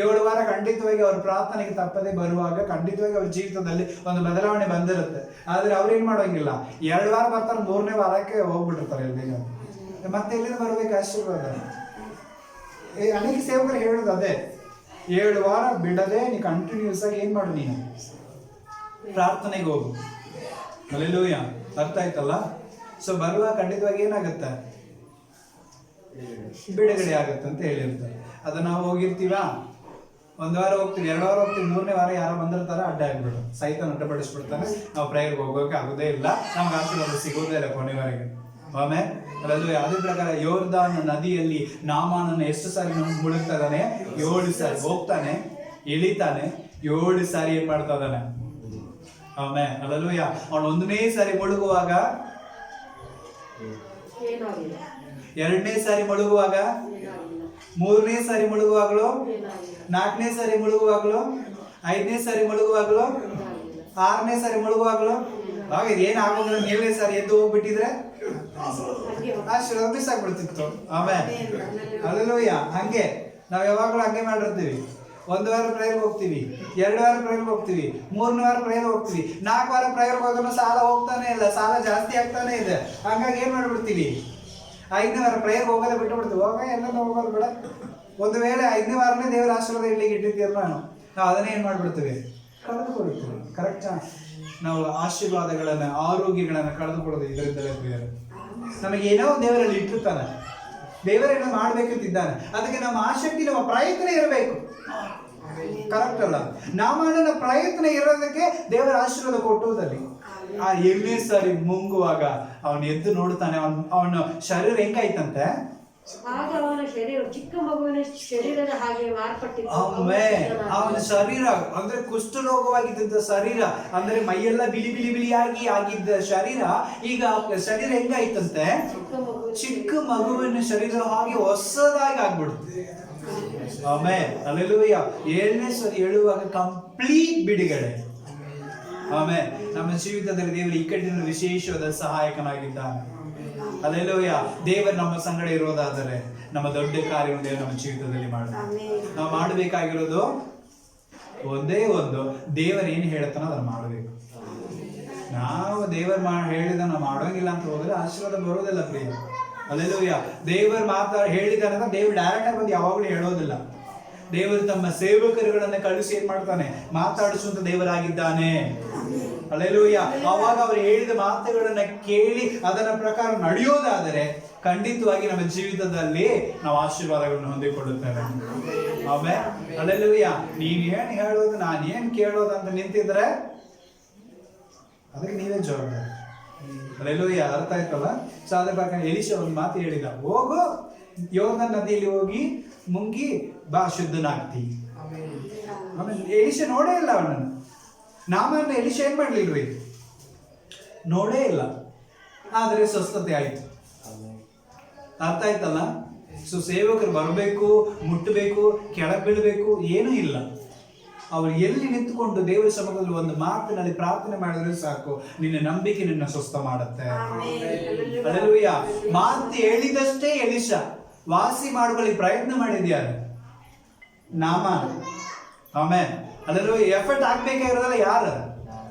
7 ವಾರ ಖಂಡಿತವಾಗಿ ಅವ್ರ ಪ್ರಾರ್ಥನೆಗೆ ತಪ್ಪದೆ ಬರುವಾಗ ಖಂಡಿತವಾಗಿ ಅವ್ರ ಜೀವಿತದಲ್ಲಿ ಒಂದು ಬದಲಾವಣೆ ಬಂದಿರುತ್ತೆ. ಆದ್ರೆ ಅವ್ರು ಏನ್ ಮಾಡೋಂಗಿಲ್ಲ, 2 ವಾರ ಬರ್ತಾರೆ, 3ನೇ ವಾರಕ್ಕೆ ಹೋಗ್ಬಿಟ್ಟಿರ್ತಾರೆ ಎಲ್ಲಿಗೆ. ಮತ್ತೆ ಎಲ್ಲಿಂದ ಬರ್ಬೇಕು ಆಶೀರ್ವಾದ? ಅನೇಕ ಸೇವಕರು ಹೇಳುದು ಅದೇ, 7 ವಾರ ಬಿಡದೆ ನೀ ಕಂಟಿನ್ಯೂಸ್ ಆಗಿ ಏನ್ ಮಾಡು, ನೀನು ಪ್ರಾರ್ಥನೆಗೆ ಹೋಗು. ಹಲ್ಲೆಲೂಯಾ. ಅರ್ಥ ಆಯ್ತಲ್ಲ? ಸೊ ಬರುವ ಖಂಡಿತವಾಗಿ ಏನಾಗುತ್ತೆ, ಬಿಡುಗಡೆ ಆಗುತ್ತೆ ಅಂತ ಹೇಳಿರ್ತಾರೆ. ಅದನ್ನ ನಾವು ಹೋಗಿರ್ತೀವ, 1 ವಾರ ಹೋಗ್ತೀವಿ, 2 ವಾರ ಹೋಗ್ತೀವಿ, 3ನೇ ವಾರ ಯಾರೋ ಬಂದಿರ್ತಾರ, ಅಡ್ಡ ಆಗ್ಬಿಡು, ಸೈತಾನ ಅಡ್ಡಪಡಿಸ್ಬಿಡ್ತಾನೆ. ನಾವು ಪ್ರೇಯರ್ಗೆ ಹೋಗೋಕೆ ಆಗೋದೇ ಇಲ್ಲ, ನಮ್ಗೆ ಆಶೀರ್ವಾದ ಸಿಗೋದೇ ಇಲ್ಲ ಕೊನೆವರೆಗೆ. ಆಮೇಲೆ ಅದೇ ಪ್ರಕಾರ ಯೋರ್ದಾನ್ ನದಿಯಲ್ಲಿ ನಾಮಾನನ್ನು ಎಷ್ಟು ಸಾರಿ ಮುಳುಗ್ತಾ ಇದ್ದಾನೆ? 7 ಸಾರಿ. ಹೋಗ್ತಾನೆ, ಇಳಿತಾನೆ, 7 ಸಾರಿ ಏನ್ ಮಾಡ್ತಾ ಇದ್ದಾನೆ? ಆಮೇಲೆ ಅಲ್ಲೂಯ್ಯ. ಅವನು 1ನೇ ಸಾರಿ ಮುಳುಗುವಾಗ, 2ನೇ ಸಾರಿ ಮುಳುಗುವಾಗ, 3ನೇ ಸಾರಿ ಮುಳುಗುವಾಗಲೂ, 4ನೇ ಸಾರಿ ಮುಳುಗುವಾಗಲೂ, 5ನೇ ಸಾರಿ ಮುಳುಗುವಾಗಲೂ, 6ನೇ ಸಾರಿ ಮುಳುಗುವಾಗಲೂ, ಆಗ ಇದೇನ್ ಆಗೋದ್ರೆ 7ನೇ ಸಾರಿ ಎದ್ದು ಹೋಗ್ಬಿಟ್ಟಿದ್ರೆ ಆಶೀರ್ವಾದ ಮಿಸ್ ಆಗ್ಬಿಡ್ತಿತ್ತು. ಆಮೇಲೆ ಅಲ್ಲೂಯ್ಯ. ಹಂಗೆ ನಾವ್ ಯಾವಾಗ್ಲೂ ಹಂಗೆ ಮಾಡಿರ್ತೀವಿ. 1 ವಾರ ಪ್ರೇಯರ್ಗೆ ಹೋಗ್ತೀವಿ, 2 ವಾರ ಪ್ರೇಯರ್ಗೆ ಹೋಗ್ತೀವಿ, 3ನೇ ವಾರ ಪ್ರೇಯರ್ ಹೋಗ್ತೀವಿ, 4 ವಾರ ಪ್ರೇಯರ್ಗೆ ಹೋಗೋಣ, ಸಾಲ ಹೋಗ್ತಾನೆ ಇಲ್ಲ, ಸಾಲ ಜಾಸ್ತಿ ಆಗ್ತಾನೆ ಇದೆ. ಹಂಗಾಗಿ ಏನ್ ಮಾಡ್ಬಿಡ್ತೀವಿ, 5ನೇ ವಾರ ಪ್ರೇಯರ್ಗೆ ಹೋಗೋದೇ ಬಿಟ್ಟು ಬಿಡ್ತೀವಿ. ಹೋಗ ಎಲ್ಲ ಹೋಗೋದು ಬೇಡ. ಒಂದು ವೇಳೆ 5ನೇ ವಾರನೇ ದೇವರ ಆಶೀರ್ವಾದ ಇಲ್ಲಿಗೆ ಇಟ್ಟಿದ್ದೀರ ನಾವು ಅದನ್ನೇ ಏನ್ ಮಾಡ್ಬಿಡ್ತೀವಿ, ಕಳೆದುಕೊಳ್ತೀವಿ. ಕರೆಕ್ಟಾ? ನಾವು ಆಶೀರ್ವಾದಗಳನ್ನ, ಆರೋಗ್ಯಗಳನ್ನ ಕಳೆದುಕೊಳ್ಳೋದು ಇದರಿಂದಲೇ. ಪ್ರಿಯರೇ, ನಮಗೆ ಏನೋ ದೇವರಲ್ಲಿ ಇಟ್ಟಿರ್ತಾನೆ, ದೇವರೇನೋ ಮಾಡ್ಬೇಕಂತಿದ್ದಾನೆ. ಅದಕ್ಕೆ ನಮ್ಮ ಆಸಕ್ತಿ, ನಮ್ಮ ಪ್ರಯತ್ನ ಇರಬೇಕು. ಕರೆಕ್ಟ್ ಅಲ್ಲ? ನಮ್ಮ ಪ್ರಯತ್ನ ಇರೋದಕ್ಕೆ ದೇವರ ಆಶೀರ್ವಾದ ಕೊಟ್ಟುವುದಲ್ಲಿ. ಆ 7ನೇ ಸಾರಿ ಮುಂಗುವಾಗ ಅವನು ಎದ್ದು ನೋಡ್ತಾನೆ, ಅವನ ಶರೀರ ಹೆಂಗಾಯ್ತಂತೆ? ಆಗ ಅವನ ಶರೀರ ಚಿಕ್ಕ ಮಗುವಿನ ಶರೀರದ ಹಾಗೆ ಮಾರ್ಪಟ್ಟಿತ್ತು. ಅವನ ಶರೀರ ಅಂದ್ರೆ ಕುಷ್ಠರೋಗವಾಗಿದ್ದ ಶರೀರ, ಅಂದ್ರೆ ಮೈಯೆಲ್ಲ ಬಿಳಿ ಬಿಳಿ ಬಿಳಿಯಾಗಿ ಆಗಿದ್ದ ಶರೀರ, ಈಗ ಶರೀರ ಹೆಂಗಾಯ್ತಂತೆ? ಚಿಕ್ಕ ಮಗುವಿನ ಶರೀರ ಹಾಗೆ ಹೊಸದಾಗಿ ಆಗ್ಬಿಡುತ್ತೆ. ಆಮೇಲೆ ಅಲ್ಲೆಲ್ಲೂಯ್ಯ. 7ನೇ ಸಾರಿ ಹೇಳುವಾಗ ಕಂಪ್ಲೀಟ್ ಬಿಡುಗಡೆ. ಆಮೇಲೆ ನಮ್ಮ ಜೀವಿತದಲ್ಲಿ ದೇವರು ಇಕ್ಕಟ್ಟಿನ ವಿಶೇಷವಾದ ಸಹಾಯಕನಾಗಿದ್ದಾನೆ. ಅಲ್ಲೆಲ್ಲೂಯ್ಯ. ದೇವರು ನಮ್ಮ ಸಂಗಡ ಇರೋದಾದರೆ ನಮ್ಮ ದೊಡ್ಡ ಕಾರ್ಯವನ್ನು ದೇವರು ನಮ್ಮ ಜೀವಿತದಲ್ಲಿ ಮಾಡ್ತಾರೆ. ನಾವು ಮಾಡಬೇಕಾಗಿರೋದು ಒಂದೇ ಒಂದು, ದೇವರು ಏನು ಹೇಳ್ತಾನೋ ಅದನ್ನು ಮಾಡಬೇಕು. ನಾವು ದೇವರು ಹೇಳಿದ ನಾವು ಮಾಡೋಂಗಿಲ್ಲ ಅಂತ ಹೋದ್ರೆ ಆಶೀರ್ವಾದ ಬರೋದಿಲ್ಲ ಪ್ರಿಯ. ಅಲ್ಲೆಲ್ಲೂಯ್ಯ. ದೇವರು ಹೇಳಿದಾನೆ ಅಂತ ದೇವರು ಡೈರೆಕ್ಟ್ ಆಗಿ ಬಂದು ಯಾವಾಗಲೂ ಹೇಳೋದಿಲ್ಲ. ದೇವರು ತಮ್ಮ ಸೇವಕರುಗಳನ್ನ ಕಳಿಸಿ ಏನ್ ಮಾಡ್ತಾನೆ, ಮಾತಾಡಿಸುವಂತ ದೇವರಾಗಿದ್ದಾನೆ. ಅಲ್ಲೆಲೂಯ್ಯ. ಅವಾಗ ಅವರು ಹೇಳಿದ ಮಾತುಗಳನ್ನ ಕೇಳಿ ಅದರ ಪ್ರಕಾರ ನಡೆಯೋದಾದರೆ ಖಂಡಿತವಾಗಿ ನಮ್ಮ ಜೀವಿತದಲ್ಲಿ ನಾವು ಆಶೀರ್ವಾದಗಳನ್ನು ಹೊಂದಿಕೊಳ್ಳುತ್ತೇವೆ. ಆಮೇಲೆ ಅಲ್ಲೆಲೂಯ್ಯ. ನೀವ್ ಏನ್ ಹೇಳೋದು, ನಾನು ಏನ್ ಕೇಳೋದು ಅಂತ ನಿಂತಿದ್ರೆ ಅದಕ್ಕೆ ನೀವೇ ಜವಾಬ್ದಾರಿ. ಅಲ್ಲೆಲೂಯ್ಯ. ಅರ್ಥ ಆಯ್ತಲ್ಲ? ಸೊ ಅದ್ರ ಪ್ರಕಾರ ಎಲಿಷಾ ಒಂದು ಮಾತು ಹೇಳಿದ, ಹೋಗು ಯೋರ್ದನ್ ನದಿಯಲ್ಲಿ ಹೋಗಿ ಮುಂಗಿ ಬಾ, ಶುದ್ಧನಾಗ್ತಿ. ಆಮೇಲೆ ಎಲಿಷಾ ನೋಡೇ ಇಲ್ಲ ಅವನನ್ನು. ನಾಮನ್ನ ಎಲಿಷಾ ಏನ್ ಮಾಡ್ಲಿಲ್ರಿ, ನೋಡೇ ಇಲ್ಲ, ಆದ್ರೆ ಸ್ವಸ್ಥತೆ ಆಯ್ತು. ಅರ್ಥ ಆಯ್ತಲ್ಲ? ಸೊ ಸೇವಕರು ಬರಬೇಕು, ಮುಟ್ಟಬೇಕು, ಕೆಳಗೆ ಬೀಳಬೇಕು, ಏನೂ ಇಲ್ಲ. ಅವರು ಎಲ್ಲಿ ನಿಂತುಕೊಂಡು ದೇವರ ಸಮ್ಮುಖದಲ್ಲಿ ಒಂದು ಮಾತಿನಲ್ಲಿ ಪ್ರಾರ್ಥನೆ ಮಾಡಿದ್ರೆ ಸಾಕು, ನಿನ್ನ ನಂಬಿಕೆ ನಿನ್ನ ಸ್ವಸ್ಥ ಮಾಡುತ್ತೆ. ಹಲ್ಲೆಲೂಯಾ. ಮಾತು ಹೇಳಿದಷ್ಟೇ ಎಲಿಷಾ ವಾಸಿ ಮಾಡುವಲ್ಲಿ ಪ್ರಯತ್ನ ಮಾಡಿದ್ಯಾರು, ನಾಮಾನ್. ಆಮೇಲೆ ಅಲ್ಲೆಲ್ಲೂ ಎಫರ್ಟ್ ಹಾಕ್ಬೇಕಾಗಿರೋದಲ್ಲ ಯಾರು,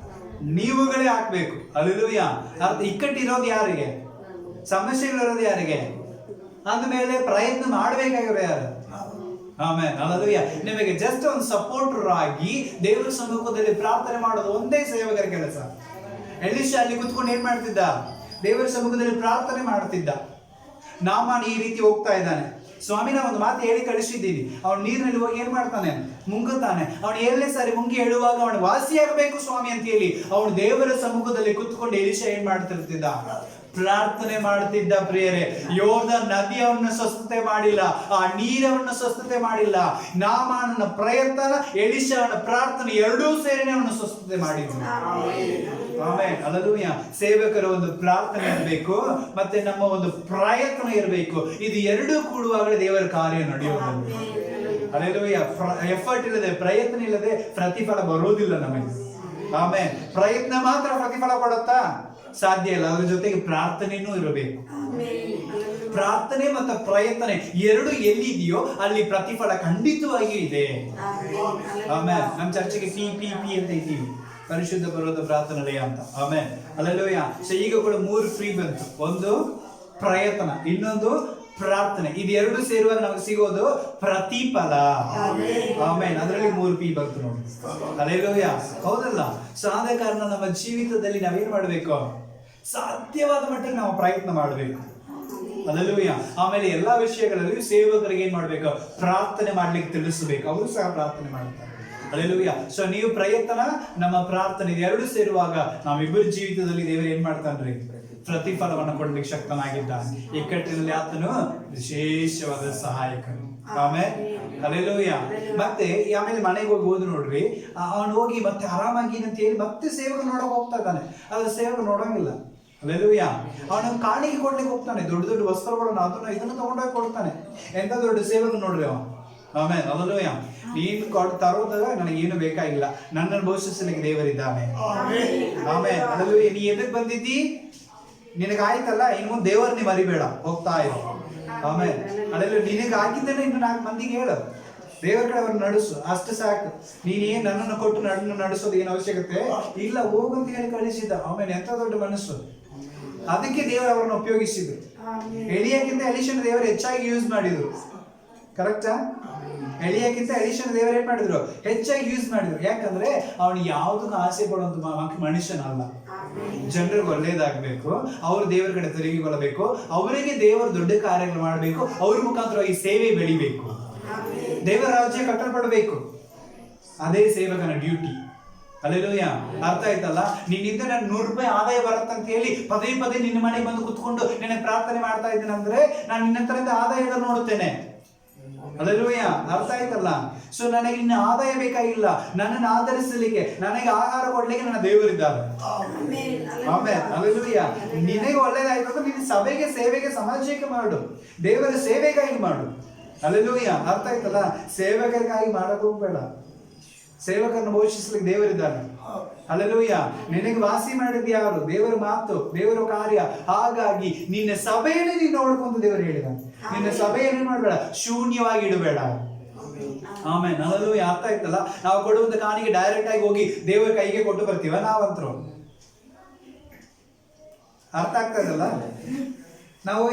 ನೀವುಗಳೇ ಹಾಕ್ಬೇಕು. ಹಲ್ಲೆಲೂಯಾ. ಇಕ್ಕಟ್ಟಿರೋದು ಯಾರಿಗೆ? ಸಮಸ್ಯೆಗಳಿರೋದು ಯಾರಿಗೆ? ಅಂದಮೇಲೆ ಪ್ರಯತ್ನ ಮಾಡಬೇಕಾಗಿರೋ ಯಾರು? ಆಮೇಲೆ ಹಲ್ಲೆಲೂಯಾ. ನಿಮಗೆ ಜಸ್ಟ್ ಒಂದು ಸಪೋರ್ಟರ್ ಆಗಿ ದೇವರ ಸಮ್ಮುಖದಲ್ಲಿ ಪ್ರಾರ್ಥನೆ ಮಾಡೋದು ಒಂದೇ ಸೇವಕರ ಕೆಲಸ. ಎಲೀಷಾ ಅಲ್ಲಿ ಕುತ್ಕೊಂಡು ಏನ್ ಮಾಡ್ತಿದ್ದ? ದೇವರ ಸಮ್ಮುಖದಲ್ಲಿ ಪ್ರಾರ್ಥನೆ ಮಾಡ್ತಿದ್ದ. ನಾಮಾನ್ ಈ ರೀತಿ ಹೋಗ್ತಾ ಇದ್ದಾನೆ, ಸ್ವಾಮಿ ನಾ ಒಂದು ಮಾತು ಹೇಳಿ ಕಳಿಸಿದ್ದೀನಿ. ಅವನು ನೀರಿನಲ್ಲಿ ಹೋಗಿ ಏನ್ ಮಾಡ್ತಾನೆ? ಮುಂಗುತ್ತಾನೆ. ಅವನು 7ನೇ ಸಾರಿ ಮುಂಗಿ ಹೇಳುವಾಗ ಅವನು ವಾಸಿಯಾಗಬೇಕು ಸ್ವಾಮಿ ಅಂತ ಹೇಳಿ ಅವನು ದೇವರ ಸಮ್ಮುಖದಲ್ಲಿ ಕುತ್ಕೊಂಡು ಎಲೀಷಾ ಏನ್ ಮಾಡ್ತಿರ್ತಿದ್ದ? ಪ್ರಾರ್ಥನೆ ಮಾಡ್ತಿದ್ದ. ಪ್ರಿಯರೇ, ಯೋರ್ದನ್ ನದಿ ಅವನ್ನ ಸ್ವಸ್ಥತೆ ಮಾಡಿಲ್ಲ, ಆ ನೀರವನ್ನ ಸ್ವಸ್ಥತೆ ಮಾಡಿಲ್ಲ. ನಾಮಾನನ ಪ್ರಯತ್ನ, ಎಲೀಷಾವನ ಪ್ರಾರ್ಥನೆ ಎರಡೂ ಸೇರಿ ಅವನು ಸ್ವಸ್ಥತೆ ಮಾಡಿದ್ರು. ಆಮೇಲೆ ಹಲ್ಲೆಲೂಯಾ. ಸೇವಕರ ಒಂದು ಪ್ರಾರ್ಥನೆ ಇರಬೇಕು, ಮತ್ತೆ ನಮ್ಮ ಒಂದು ಪ್ರಯತ್ನ ಇರಬೇಕು. ಇದು ಎರಡೂ ಕೂಡುವಾಗಲೇ ದೇವರ ಕಾರ್ಯ ನಡೆಯೋದು. ಹಲ್ಲೆಲೂಯಾ. ಎಫರ್ಟ್ ಇಲ್ಲದೆ, ಪ್ರಯತ್ನ ಇಲ್ಲದೆ ಪ್ರತಿಫಲ ಬರೋದಿಲ್ಲ ನಮಗೆ. ಆಮೇಲೆ ಪ್ರಯತ್ನ ಮಾತ್ರ ಪ್ರತಿಫಲ ಕೊಡುತ್ತಾ? ಸಾಧ್ಯ ಇಲ್ಲ. ಅದ್ರ ಜೊತೆಗೆ ಪ್ರಾರ್ಥನೆನೂ ಇರಬೇಕು. ಪ್ರಾರ್ಥನೆ ಮತ್ತು ಪ್ರಯತ್ನ ಎರಡು ಎಲ್ಲಿದೆಯೋ ಅಲ್ಲಿ ಪ್ರತಿಫಲ ಖಂಡಿತವಾಗಿಯೂ ಇದೆ. ಆಮೇಲೆ ನಮ್ಮ ಚರ್ಚೆಗೆ ಪಿ ಅಂತ ಇದ್ದೀವಿ, ಪರಿಶುದ್ಧ ಬರೋದ ಪ್ರಾರ್ಥನಾಲಯ ಅಂತ. ಆಮೇಲೆ ಹಲ್ಲೆಲೂಯಾ. ಸೊ ಈಗ ಕೂಡ 3 ಫ್ರೀ ಬಂತು. ಒಂದು ಪ್ರಯತ್ನ, ಇನ್ನೊಂದು ಪ್ರಾರ್ಥನೆ. ಇದೆರಡು ಸೇರುವಾಗ ನಮಗೆ ಸಿಗೋದು ಪ್ರತಿಫಲ. ಆಮೇಲೆ ಅದರಲ್ಲಿ 3 P ಬಂತು ನೋಡಿ. ಹಲ್ಲೆಲೂಯಾ. ಹೌದಲ್ಲ? ಸೊ ಆದ ಕಾರಣ ನಮ್ಮ ಜೀವಿತದಲ್ಲಿ ನಾವೇನ್ ಮಾಡಬೇಕು? ಸಾಧ್ಯವಾದ ಮಟ್ಟಿಗೆ ನಾವು ಪ್ರಯತ್ನ ಮಾಡಬೇಕು. ಹಲ್ಲೆಲೂಯಾ. ಆಮೇಲೆ ಎಲ್ಲಾ ವಿಷಯಗಳಲ್ಲಿ ಸೇವಕರಿಗೆ ಏನ್ ಮಾಡ್ಬೇಕು? ಪ್ರಾರ್ಥನೆ ಮಾಡ್ಲಿಕ್ಕೆ ತಿಳಿಸಬೇಕು. ಅವರು ಸಹ ಪ್ರಾರ್ಥನೆ ಮಾಡ್ತಾರೆ. ಹಲ್ಲೆಲೂಯಾ. ಸೊ ನೀವು ಪ್ರಯತ್ನ, ನಮ್ಮ ಪ್ರಾರ್ಥನೆ ಎರಡು ಸೇರುವಾಗ ನಾವಿಬ್ಬರ ಜೀವಿತದಲ್ಲಿ ದೇವರು ಏನ್ ಮಾಡ್ತಾನ್ರಿ? ಪ್ರತಿಫಲವನ್ನು ಕೊಡ್ಲಿಕ್ಕೆ ಶಕ್ತನಾಗಿದ್ದಾನೆ. ಇಕ್ಕಟ್ಟಿನಲ್ಲಿ ಆತನು ವಿಶೇಷವಾದ ಸಹಾಯಕನು. ಆಮೇಲೆ ಹಲ್ಲೆಲೂಯಾ. ಮತ್ತೆ ಆಮೇಲೆ ಮನೆಗೆ ಹೋಗಿ ನೋಡ್ರಿ, ಅವನು ಹೋಗಿ ಮತ್ತೆ ಆರಾಮಾಗಿ ಅಂತ ಹೇಳಿ ಮತ್ತೆ ಸೇವಕ ನೋಡಕ್ ಹೋಗ್ತಾ ಇದ್ದಾನೆ. ಆದ್ರೆ ಸೇವಕ ನೋಡಂಗಿಲ್ಲ. ಹಲ್ಲೆಲೂಯಾ. ಅವನು ಕಾಣಿಕೆ ಕೊಡ್ಲಿಕ್ಕೆ ಹೋಗ್ತಾನೆ, ದೊಡ್ಡ ದೊಡ್ಡ ವಸ್ತ್ರಗಳನ್ನು ಅದನ್ನ ಇದನ್ನು ತಗೊಂಡೋಗಿ ಕೊಡ್ತಾನೆ. ಎಂತ ದೊಡ್ಡ ಸೇವಕ ನೋಡ್ರಿ ಅವ. ಆಮೇಲೆ ಹಲ್ಲೆಲೂಯಾ. ನೀನು ತರೋದಾಗ ನನಗೇನು ಬೇಕಾಗಿಲ್ಲ, ನನ್ನನ್ನು ಘೋಷಿಸಲಿಕ್ಕೆ ದೇವರಿದ್ದಾನೆ. ಆಮೇಲೆ ಹಲ್ಲೆಲೂಯಾ. ನೀ ಎದಕ್ ಬಂದಿದ್ದಿ? ನಿನಗಾಯ್ತಲ್ಲ, ಇನ್ನು ಮುಂದೆ ದೇವರನ್ನ ಮರಿಬೇಡ, ಹೋಗ್ತಾ ಇರು. ಆಮೇಲೆ ಅಲ್ಲೆಲ್ಲ ನಿನಗೆ ಆಗಿದ್ದೇನೆ ಇನ್ನು 4 ಮಂದಿಗೆ ಹೇಳು, ದೇವರ ಕಡೆ ಅವ್ರನ್ನ ನಡೆಸು, ಅಷ್ಟು ಸಾಕು. ನೀನೇನ್ ನನ್ನನ್ನು ಕೊಟ್ಟು ನನ್ನನ್ನು ನಡೆಸೋದು ಏನು ಅವಶ್ಯಕತೆ ಇಲ್ಲ, ಹೋಗಂತ ಹೇಳಿ ಕಳಿಸಿದ್ದ. ಆಮೇಲೆ ಎಂತ ದೊಡ್ಡ ಮನಸ್ಸು. ಅದಕ್ಕೆ ದೇವರು ಅವರನ್ನು ಉಪಯೋಗಿಸಿದ್ರು. ಎಲಿಯಾಕ್ಕಿಂತ ಎಲೀಷನ ದೇವರು ಹೆಚ್ಚಾಗಿ ಯೂಸ್ ಮಾಡಿದ್ರು. ಕರೆಕ್ಟಾ? ಎಲಿಯಾಕ್ಕಿಂತ ಎಲೀಷನ ದೇವರು ಏನ್ ಮಾಡಿದ್ರು? ಹೆಚ್ಚಾಗಿ ಯೂಸ್ ಮಾಡಿದ್ರು. ಯಾಕಂದ್ರೆ ಅವನು ಯಾವುದಕ್ಕೂ ಆಸೆ ಪಡುವಂತ ಮನುಷ್ಯನಲ್ಲ. ಜನರಿಗೆ ಒಳ್ಳೇದಾಗಬೇಕು, ಅವರು ದೇವರ ಕಡೆ ತಿರುಗಿಕೊಳ್ಳಬೇಕು, ಅವರಿಗೆ ದೇವರ ದೊಡ್ಡ ಕಾರ್ಯಗಳು ಮಾಡಬೇಕು, ಅವ್ರ ಮುಖಾಂತರವಾಗಿ ಸೇವೆ ಬೆಳಿಬೇಕು, ದೇವರ ರಾಜ್ಯ ಕಟ್ಟಲ್ಪಡಬೇಕು. ಅದೇ ಸೇವಕನ ಡ್ಯೂಟಿ. ಹಲ್ಲೆಲೂಯಾ. ಅರ್ಥ ಆಯ್ತಲ್ಲ? ನೀನಿಂದ ನನ್ 100 ರೂಪಾಯಿ ಆದಾಯ ಬರುತ್ತಂತ ಹೇಳಿ ಪದೇ ಪದೇ ನಿನ್ನ ಮನೆಗೆ ಬಂದು ಕುತ್ಕೊಂಡು ನಿನ್ನ ಪ್ರಾರ್ಥನೆ ಮಾಡ್ತಾ ಇದ್ದೇನೆ ಅಂದ್ರೆ ನಾನು ನಿನ್ನ ಹತ್ರದಿಂದ ಆದಾಯ ನೋಡುತ್ತೇನೆ. ಹಲ್ಲೆಲೂಯಾ. ಅರ್ಥ ಆಯ್ತಲ್ಲ? ಸೊ ನನಗೆ ನಿನ್ನ ಆದಾಯ ಬೇಕಾಗಿಲ್ಲ, ನನ್ನನ್ನು ಆಧರಿಸಲಿಕ್ಕೆ, ನನಗೆ ಆಹಾರ ಕೊಡ್ಲಿಕ್ಕೆ ನನ್ನ ದೇವರಿದ್ದಾರೆ. ಆಮೇಲೆ ಹಲ್ಲೆಲೂಯಾ. ನಿನಗೆ ಒಳ್ಳೇದಾಯ್ತು ಅಂದ್ರೆ ನಿನ್ನ ಸಭೆಗೆ, ಸೇವೆಗೆ, ಸಮಾಜಕ್ಕೆ ಮಾಡು, ದೇವರ ಸೇವೆಗಾಗಿ ಮಾಡು. ಹಲ್ಲೆಲೂಯಾ. ಅರ್ಥ ಆಯ್ತಲ್ಲ? ಸೇವಕರಿಗಾಗಿ ಮಾಡಕ್ ಹೋಗ್ಬೇಡ, ಸೇವಕರನ್ನು ಘೋಷಿಸ್ಲಿಕ್ಕೆ ದೇವರಿದ್ದಾನೆ. ಹಲ್ಲೆಲೂಯಾ. ನಿನಗೆ ವಾಸಿ ಮಾಡಿದ ಯಾರು? ದೇವರ ಮಾತು, ದೇವರ ಕಾರ್ಯ. ಹಾಗಾಗಿ ನಿನ್ನ ಸಭೆಯಲ್ಲಿ ನೀನು ನೋಡ್ಕೊಂತ ದೇವರು ಹೇಳಿದ, ನಿನ್ನ ಸಭೆಯಲ್ಲಿ ಮಾಡಬೇಡ, ಶೂನ್ಯವಾಗಿ ಇಡಬೇಡ. ಆಮೇಲೆ ಹಲ್ಲೆಲೂಯಾ. ಅರ್ಥ ಆಯ್ತಲ್ಲ? ನಾವು ಕೊಡುವಂತ ಕಾಣಿಗೆ ಡೈರೆಕ್ಟ್ ಆಗಿ ಹೋಗಿ ದೇವರ ಕೈಗೆ ಕೊಟ್ಟು ಬರ್ತೀವ ನಾವಂತರು? ಅರ್ಥ ಆಗ್ತಾ ಇದಲ್ಲ? ನಾವು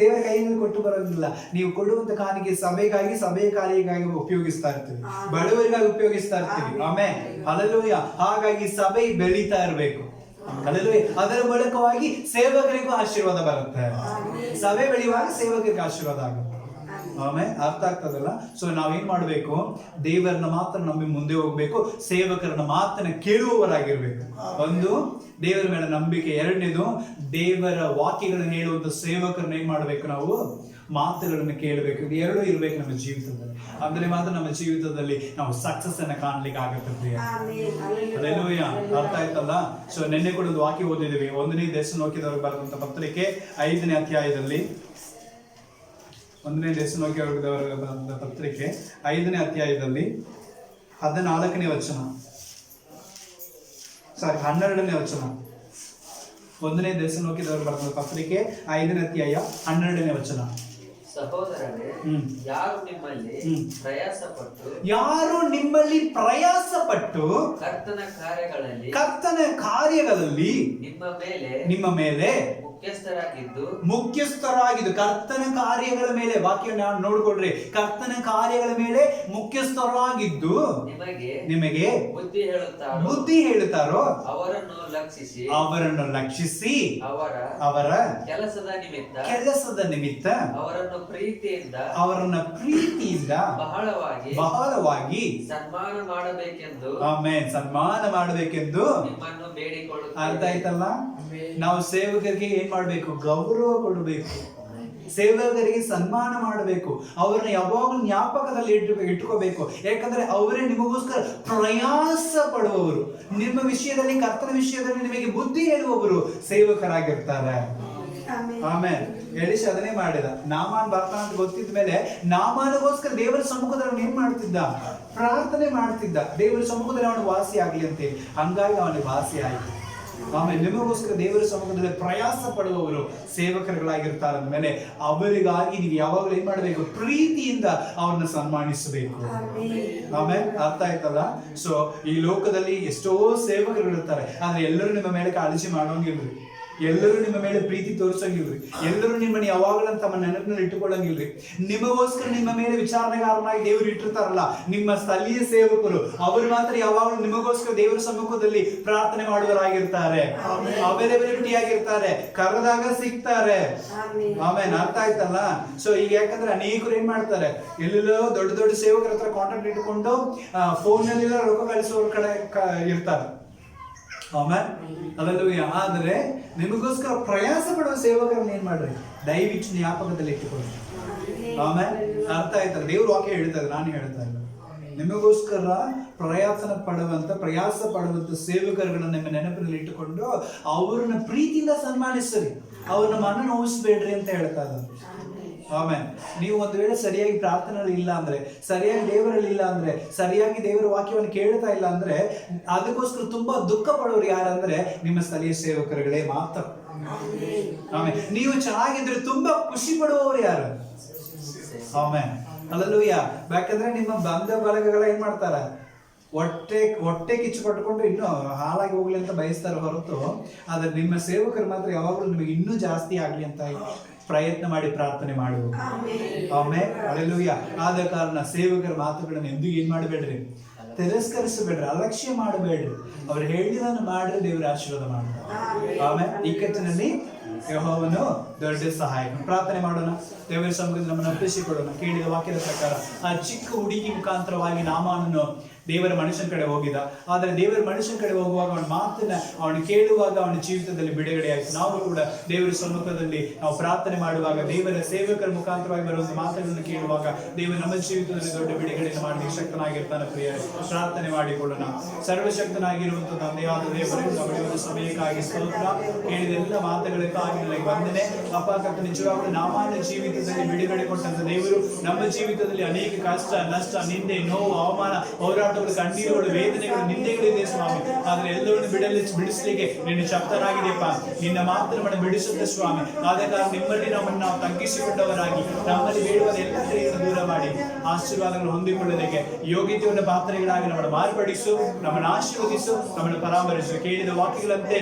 ದೇವರ ಕೈಯಲ್ಲಿ ಕೊಟ್ಟು ಬರೋದಿಲ್ಲ. ನೀವು ಕೊಡುವಂತ ಕಾಣಿಕೆ ಸಭೆಗಾಗಿ, ಸಭೆಯ ಕಾರ್ಯಕ್ಕಾಗಿ ಉಪಯೋಗಿಸ್ತಾ ಇರ್ತೀವಿ, ಬಡವರಿಗಾಗಿ ಉಪಯೋಗಿಸ್ತಾ ಇರ್ತೀವಿ. ಆಮೇಲೆ ಹಲ್ಲೆಲೂಯಾ. ಹಾಗಾಗಿ ಸಭೆ ಬೆಳೀತಾ ಇರಬೇಕು. ಹಲ್ಲೆಲೂಯಾ. ಅದರ ಮೂಲಕವಾಗಿ ಸೇವಕರಿಗೂ ಆಶೀರ್ವಾದ ಬರುತ್ತೆ. ಸಭೆ ಬೆಳೆಯುವಾಗ ಸೇವಕರಿಗೆ ಆಶೀರ್ವಾದ ಆಗುತ್ತೆ. ಆಮೇಲೆ ಅರ್ಥ ಆಗ್ತದಲ್ಲ? ಸೊ ನಾವೇನ್ ಮಾಡ್ಬೇಕು? ದೇವರನ್ನ ಮಾತ್ರ ನಂಬಿ ಮುಂದೆ ಹೋಗ್ಬೇಕು, ಸೇವಕರನ್ನ ಮಾತ್ರ ಕೇಳುವವರಾಗಿರ್ಬೇಕು. ಒಂದು, ದೇವರ ಮೇಲೆ ನಂಬಿಕೆ. ಎರಡನೇದು, ದೇವರ ವಾಕ್ಯಗಳನ್ನು ಹೇಳುವಂತ ಸೇವಕರನ್ನ ಏನ್ ಮಾಡ್ಬೇಕು? ನಾವು ಮಾತುಗಳನ್ನು ಕೇಳಬೇಕು. ಇದು ಎರಡೂ ಇರ್ಬೇಕು ನಮ್ಮ ಜೀವಿತದಲ್ಲಿ. ಅಂದ್ರೆ ಮಾತ್ರ ನಮ್ಮ ಜೀವಿತದಲ್ಲಿ ನಾವು ಸಕ್ಸಸ್ ಅನ್ನ ಕಾಣ್ಲಿಕ್ಕೆ ಆಗುತ್ತೆ. ಹಲ್ಲೆಲೂಯಾ. ಅರ್ಥ ಆಯ್ತಲ್ಲ? ಸೊ ನಿನ್ನೆ ಕೂಡ ಒಂದು ವಾಕ್ಯ ಓದಿದ್ದೀವಿ. 1ನೇ ಥೆಸಲೋನಿಕದವರಿಗೆ ಬರೆದಂತ ಪತ್ರಿಕೆ 5ನೇ ಅಧ್ಯಾಯದಲ್ಲಿ, 1ನೇ ಥೆಸಲೋನಿಕದವರಿಗೆ ಬರೆದಂತ ಪತ್ರಿಕೆ 5ನೇ ಅಧ್ಯಾಯದಲ್ಲಿ 14ನೇ ವಚನ, 12ನೇ ವಚನ. 1ನೇ ಥೆಸಲೋನಿಕದವರಿಗೆ ಬರೆದಂತ ಪತ್ರಿಕೆ 5ನೇ ಅಧ್ಯಾಯ 12ನೇ ವಚನ. ಸಹೋದರರೇ, ಹ್ಮ್. ಯಾರು ನಿಮ್ಮಲ್ಲಿ ಹ್ಮ್. ಪ್ರಯಾಸಪಟ್ಟು ಯಾರು ನಿಮ್ಮಲ್ಲಿ ಪ್ರಯಾಸ ಪಟ್ಟು ಕರ್ತನ ಕಾರ್ಯಗಳಲ್ಲಿ ನಿಮ್ಮ ಮೇಲೆ ಮುಖ್ಯಸ್ಥರಾಗಿದ್ದು ಮುಖ್ಯಸ್ಥರಾಗಿದ್ದು ಕರ್ತನ ಕಾರ್ಯಗಳ ಮೇಲೆ ವಾಕ್ಯ ನೋಡ್ಕೊಳ್ರಿ, ಕರ್ತನ ಕಾರ್ಯಗಳ ಮೇಲೆ ಮುಖ್ಯಸ್ಥರಾಗಿದ್ದು ನಿಮಗೆ ಬುದ್ಧಿ ಹೇಳುತ್ತಾರೋ ಅವರನ್ನು ಲಕ್ಷಿಸಿ ಅವರ ಕೆಲಸದ ನಿಮಿತ್ತ ಅವರನ್ನ ಪ್ರೀತಿಯಿಂದ ಬಹಳವಾಗಿ ಸನ್ಮಾನ ಮಾಡಬೇಕೆಂದು ಅರ್ಥ ಆಯ್ತಲ್ಲ. ನಾವು ಸೇವಕರಿಗೆ ಏನ್ ಮಾಡ್ಬೇಕು? ಗೌರವ ಕೊಡಬೇಕು, ಸೇವಕರಿಗೆ ಸನ್ಮಾನ ಮಾಡಬೇಕು, ಅವರನ್ನ ಯಾವಾಗಲೂ ಜ್ಞಾಪಕದಲ್ಲಿ ಇಟ್ಕೋಬೇಕು. ಯಾಕಂದ್ರೆ ಅವರೇ ನಿಮಗೋಸ್ಕರ ಪ್ರಯಾಸ ಪಡುವವರು, ನಿಮ್ಮ ವಿಷಯದಲ್ಲಿ, ಕರ್ತನ ವಿಷಯದಲ್ಲಿ ನಿಮಗೆ ಬುದ್ಧಿ ಹೇಳುವವರು ಸೇವಕರಾಗಿರ್ತಾರೆ. ಆಮೇಲೆ ಎಲಿಷ ಅದನ್ನೇ ಮಾಡಿದ. ನಾಮಾನ್ ಬರ್ತಾನ ಅಂತ ಗೊತ್ತಿದ ಮೇಲೆ ನಾಮಾನಿಗೋಸ್ಕರ ದೇವರ ಸಮ್ಮುಖದಲ್ಲಿ ಏನ್ ಮಾಡ್ತಿದ್ದ? ಪ್ರಾರ್ಥನೆ ಮಾಡ್ತಿದ್ದ, ದೇವರ ಸಮ್ಮುಖದಲ್ಲಿ ಅವನು ವಾಸಿ ಆಗ್ಲಿ ಅಂತೇಳಿ. ಹಂಗಾಗಿ ಅವನಿಗೆ ವಾಸಿ ಆಯ್ತು. ಆಮೇಲೆ ನಿಮಗೋಸ್ಕರ ದೇವರ ಸಮ್ಮುಖದಲ್ಲಿ ಪ್ರಯಾಸ ಪಡುವವರು ಸೇವಕರುಗಳಾಗಿರ್ತಾರೆ ಅಂದ್ಮೇಲೆ ಅವರಿಗಾಗಿ ನೀವು ಯಾವಾಗಲೂ ಏನ್ ಮಾಡಬೇಕು? ಪ್ರೀತಿಯಿಂದ ಅವ್ರನ್ನ ಸನ್ಮಾನಿಸಬೇಕು. ಆಮೇಲೆ ಅರ್ಥ ಆಯ್ತಲ್ಲ. ಸೊ ಈ ಲೋಕದಲ್ಲಿ ಎಷ್ಟೋ ಸೇವಕರುಗಳಿರ್ತಾರೆ, ಆದ್ರೆ ಎಲ್ಲರೂ ನಿಮ್ಮ ಮೇಲೆ ಕಾಳಜಿ ಮಾಡೋಂಗಿಲ್ರಿ, ಎಲ್ಲರೂ ನಿಮ್ಮ ಮೇಲೆ ಪ್ರೀತಿ ತೋರಿಸಂಗಿಲ್ರಿ, ಎಲ್ಲರೂ ನಿಮ್ಮನ್ನು ಯಾವಾಗಲೂ ತಮ್ಮ ನೆನಪಿನಲ್ಲಿ ಇಟ್ಟುಕೊಳ್ಳಂಗಿಲ್ರಿ. ನಿಮಗೋಸ್ಕರ ನಿಮ್ಮ ಮೇಲೆ ವಿಚಾರಣೆಗಾರನಾಗಿ ದೇವರು ಇಟ್ಟಿರ್ತಾರಲ್ಲ, ನಿಮ್ಮ ಸ್ಥಳೀಯ ಸೇವಕರು, ಅವರು ಮಾತ್ರ ಯಾವಾಗಲೂ ನಿಮಗೋಸ್ಕರ ದೇವರ ಸಮ್ಮುಖದಲ್ಲಿ ಪ್ರಾರ್ಥನೆ ಮಾಡುವರಾಗಿರ್ತಾರೆ, ಅವೈಲಬಿಲಿಟಿ ಆಗಿರ್ತಾರೆ, ಕರೆದಾಗ ಸಿಗ್ತಾರೆ. ಆಮೇಲೆ ಅರ್ಥ ಆಯ್ತಲ್ಲ. ಸೊ ಈಗ ಯಾಕಂದ್ರೆ ಅನೇಕರು ಏನ್ ಮಾಡ್ತಾರೆ, ಎಲ್ಲೆಲ್ಲೋ ದೊಡ್ಡ ದೊಡ್ಡ ಸೇವಕರ ಹತ್ರ ಕಾಂಟ್ಯಾಕ್ಟ್ ಇಟ್ಕೊಂಡು ಫೋನ್ ನಲ್ಲಿ ರೊಕ್ಕ ಕಳಿಸೋರ ಕಡೆ ಇರ್ತಾರೆ. ಆಮೇಲೆ ಅಲ್ಲೆಲ್ಲೂಯ್ಯ. ಆದ್ರೆ ನಿಮಗೋಸ್ಕರ ಪ್ರಯಾಸ ಪಡುವ ಸೇವಕರನ್ನ ಏನ್ ಮಾಡ್ರಿ? ದಯವಿಟ್ಟು ಜ್ಞಾಪಕದಲ್ಲಿ ಇಟ್ಟುಕೊಳ್ಳಿ. ಆಮೇಲೆ ಅರ್ಥ ಆಯ್ತಲ್ಲ. ದೇವ್ರ ವಾಕ್ಯ ಹೇಳ್ತಾ ಇದ್ದಾರೆ, ನಾನು ಹೇಳ್ತಾ ಇಲ್ಲ. ನಿಮಗೋಸ್ಕರ ಪ್ರಯಾಸ ಪಡುವಂತ ಸೇವಕರುಗಳನ್ನ ನಿಮ್ಮ ನೆನಪಿನಲ್ಲಿ ಇಟ್ಟುಕೊಂಡು ಅವ್ರನ್ನ ಪ್ರೀತಿಯಿಂದ ಸನ್ಮಾನಿಸ್ರಿ, ಅವ್ರನ್ನ ಮನ ನೋಯಿಸ್ಬೇಡ್ರಿ ಅಂತ ಹೇಳ್ತಾ ಇದ್ದಾರೆ. ಆಮೇಲೆ ನೀವು ಒಂದು ವೇಳೆ ಸರಿಯಾಗಿ ಪ್ರಾರ್ಥನೆಯಲ್ಲಿ ಇಲ್ಲ ಅಂದ್ರೆ, ಸರಿಯಾಗಿ ದೇವರಲ್ಲಿ ಇಲ್ಲ ಅಂದ್ರೆ, ಸರಿಯಾಗಿ ದೇವರ ವಾಕ್ಯವನ್ನು ಕೇಳ್ತಾ ಇಲ್ಲ ಅಂದ್ರೆ, ಅದಕ್ಕೋಸ್ಕರ ತುಂಬಾ ದುಃಖ ಪಡೋರು ಯಾರಂದ್ರೆ ನಿಮ್ಮ ಸ್ಥಳೀಯ ಸೇವಕರುಗಳೇ ಮಾತ್ರ. ಆಮೇಲೆ ನೀವು ಚೆನ್ನಾಗಿದ್ರೆ ತುಂಬಾ ಖುಷಿ ಪಡುವವರು ಯಾರು? ಆಮೇಲೆ ಅಲ್ಲೂಯ್ಯ. ಯಾಕಂದ್ರೆ ನಿಮ್ಮ ಬಂಧ ಬಳಗಗಳ ಏನ್ ಮಾಡ್ತಾರ? ಹೊಟ್ಟೆ ಕಿಚ್ಚು ಪಟ್ಕೊಂಡು ಇನ್ನೂ ಹಾಳಾಗಿ ಹೋಗ್ಲಿ ಅಂತ ಬಯಸ್ತಾರೆ ಹೊರತು, ಆದ್ರೆ ನಿಮ್ಮ ಸೇವಕರು ಮಾತ್ರ ಯಾವಾಗಲೂ ನಿಮಗೆ ಇನ್ನೂ ಜಾಸ್ತಿ ಆಗ್ಲಿ ಅಂತ ಪ್ರಯತ್ನ ಮಾಡಿ ಪ್ರಾರ್ಥನೆ ಮಾಡುವ. ಆಮೇಲೆ ಅಲ್ಲೆಲ್ಲೂಯ್ಯ. ಆದ ಕಾರಣ ಸೇವಕರ ಮಾತುಗಳನ್ನು ಎಂದೂ ಏನ್ ಮಾಡಬೇಡ್ರಿ? ತಿರಸ್ಕರಿಸಬೇಡ್ರಿ, ಅಲಕ್ಷ್ಯ ಮಾಡಬೇಡ್ರಿ. ಅವ್ರು ಹೇಳಿದನ್ನು ಮಾಡ್ರೆ ದೇವರ ಆಶೀರ್ವಾದ ಮಾಡ್ತಾರೆ. ಆಮೇಲೆ ಇಕ್ಕಟ್ಟಿನಲ್ಲಿ ಯೆಹೋವನು ದೊಡ್ಡ ಸಹಾಯ. ಪ್ರಾರ್ಥನೆ ಮಾಡೋಣ. ದೇವರ ಸಮ್ಮುಖದಲ್ಲಿ ನಮ್ಮನ್ನು ಅರ್ಪಿಸಿಕೊಳ್ಳೋಣ. ಕೇಳಿದ ವಾಕ್ಯದ ಪ್ರಕಾರ ಆ ಚಿಕ್ಕ ಹುಡುಗಿ ಮುಖಾಂತರವಾಗಿ ನಾಮಾನನು ದೇವರ ಮನುಷ್ಯನ ಕಡೆ ಹೋಗಿದ. ಆದರೆ ದೇವರ ಮನುಷ್ಯನ ಕಡೆ ಹೋಗುವಾಗ ಅವನ ಮಾತನ್ನ ಅವನು ಕೇಳುವಾಗ ಅವನ ಜೀವಿತದಲ್ಲಿ ಬಿಡುಗಡೆ ಆಯಿತು. ನಾವು ಕೂಡ ದೇವರ ಸಮ್ಮುಖದಲ್ಲಿ ನಾವು ಪ್ರಾರ್ಥನೆ ಮಾಡುವಾಗ, ದೇವರ ಸೇವಕರ ಮುಖಾಂತರವಾಗಿ ಬರುವಂತ ಮಾತುಗಳನ್ನು ಕೇಳುವಾಗ ದೇವರು ನಮ್ಮ ಜೀವಿತದಲ್ಲಿ ದೊಡ್ಡ ಬಿಡುಗಡೆಯನ್ನು ಮಾಡಲಿಕ್ಕೆ ಶಕ್ತನಾಗಿರ್ತಾನೆ. ಪ್ರಿಯರೇ, ಪ್ರಾರ್ಥನೆ ಮಾಡಿಕೊಳ್ಳೋಣ. ಸರ್ವಶಕ್ತನಾಗಿರುವಂತಹ ತಂದೆಯಾದ ದೇವರೇ, ನಮ್ಮ ಸಮಯಕ್ಕಾಗಿ ಸ್ತೋತ್ರ. ಕೇಳಿದ ಎಲ್ಲ ಮಾತುಗಳಿಗಾಗಿ ನನಗೆ ವಂದನೆ. ಅಪ್ಪ ಕರ್ತನೇ, ನಿಜವಾಗಲೂ ನಾಮಾನ ಜೀವಿತದಲ್ಲಿ ಬಿಡುಗಡೆ ಕೊಟ್ಟಂತ ದೇವರು ನಮ್ಮ ಜೀವಿತದಲ್ಲಿ ಅನೇಕ ಕಷ್ಟ, ನಷ್ಟ, ನಿಂದೆ, ನೋವು, ಅವಮಾನ, ಹೋರಾಟಗಳು, ಕಣ್ಣೀರುಗಳು, ವೇದನೆಗಳು, ನಿಂದೆಗಳಿದೆ ಸ್ವಾಮಿ. ಆದ್ರೆ ಎಲ್ಲವನ್ನು ಬಿಡಿಸಲಿಕ್ಕೆ ನಿನ್ನ ಶಕ್ತನಾಗಿದೆಯಪ್ಪ. ನಿನ್ನ ಮಾತ್ರ ನಮ್ಮನ್ನು ಬಿಡಿಸುತ್ತೆ ಸ್ವಾಮಿ. ಆದ ಕಾರಣ ನಿಮ್ಮಲ್ಲಿ ನಮ್ಮನ್ನು ನಾವು ತಗ್ಗಿಸಿಕೊಂಡವರಾಗಿ, ನಮ್ಮಲ್ಲಿ ಬೇಡುವ ಎಲ್ಲ ಕ್ರಿಯೆಯನ್ನು ದೂರ ಮಾಡಿ ಆಶೀರ್ವಾದಗಳನ್ನು ಹೊಂದಿಕೊಳ್ಳಲಿಕ್ಕೆ ಯೋಗ್ಯತೆಯನ್ನು ಪಾತ್ರೆಗಳಾಗಿ ನಮ್ಮನ್ನು ಮಾರ್ಪಡಿಸು, ನಮ್ಮನ್ನು ಆಶೀರ್ವದಿಸು, ನಮ್ಮನ್ನು ಪರಾಮರಿಸು. ಕೇಳಿದ ವಾಕ್ಯಗಳಂತೆ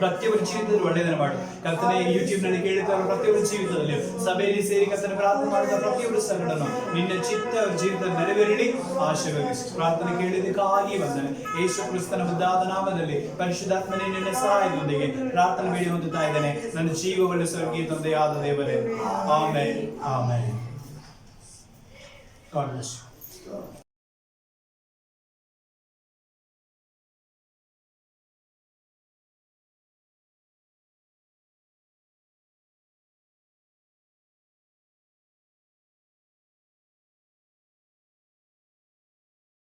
ಪ್ರತಿಯೊಬ್ಬರ ಜೀವಿತದಲ್ಲಿ ಒಳ್ಳೆಯದನ್ನು ಮಾಡು ಕರ್ತನೆ. ಯೂಟ್ಯೂಬ್ ನಲ್ಲಿ ಕೇಳುತ್ತಾರೆ ಪ್ರತಿಯೊಬ್ಬರ ಜೀವಿತದಲ್ಲಿ, ಸಭೆಯಲ್ಲಿ ಸೇರಿ ಕರ್ತನೆ ಪ್ರಾರ್ಥನೆ ಮಾಡಿದ ಪ್ರತಿಯೊಬ್ಬರ ಸಂಗಡನ್ನು ನಿನ್ನ ಚಿತ್ತ ಜೀವಿತ ನೆರವೇರಲಿ, ಆಶೀರ್ವದಿಸು. ಪ್ರಾರ್ಥನೆ ಕೇಳಿದಕ್ಕಾಗಿ ವಂದನೆ. ಯೇಸು ಕ್ರಿಸ್ತನ ಮುದ್ದಾದ ನಾಮದಲ್ಲಿ ಪರಿಶುದ್ಧಾತ್ಮನೇ ನಿನ್ನ ಸಹಾಯದೊಂದಿಗೆ ಪ್ರಾರ್ಥನೆ ಬೇಡಿ ಹೊಂದುತ್ತಾ ಇದ್ದೇನೆ ನನ್ನ ಜೀವಗಳ ಸ್ವರ್ಗೀಯ ತಂದೆಯಾದ ದೇವರೇ. Amen, amen. God bless you.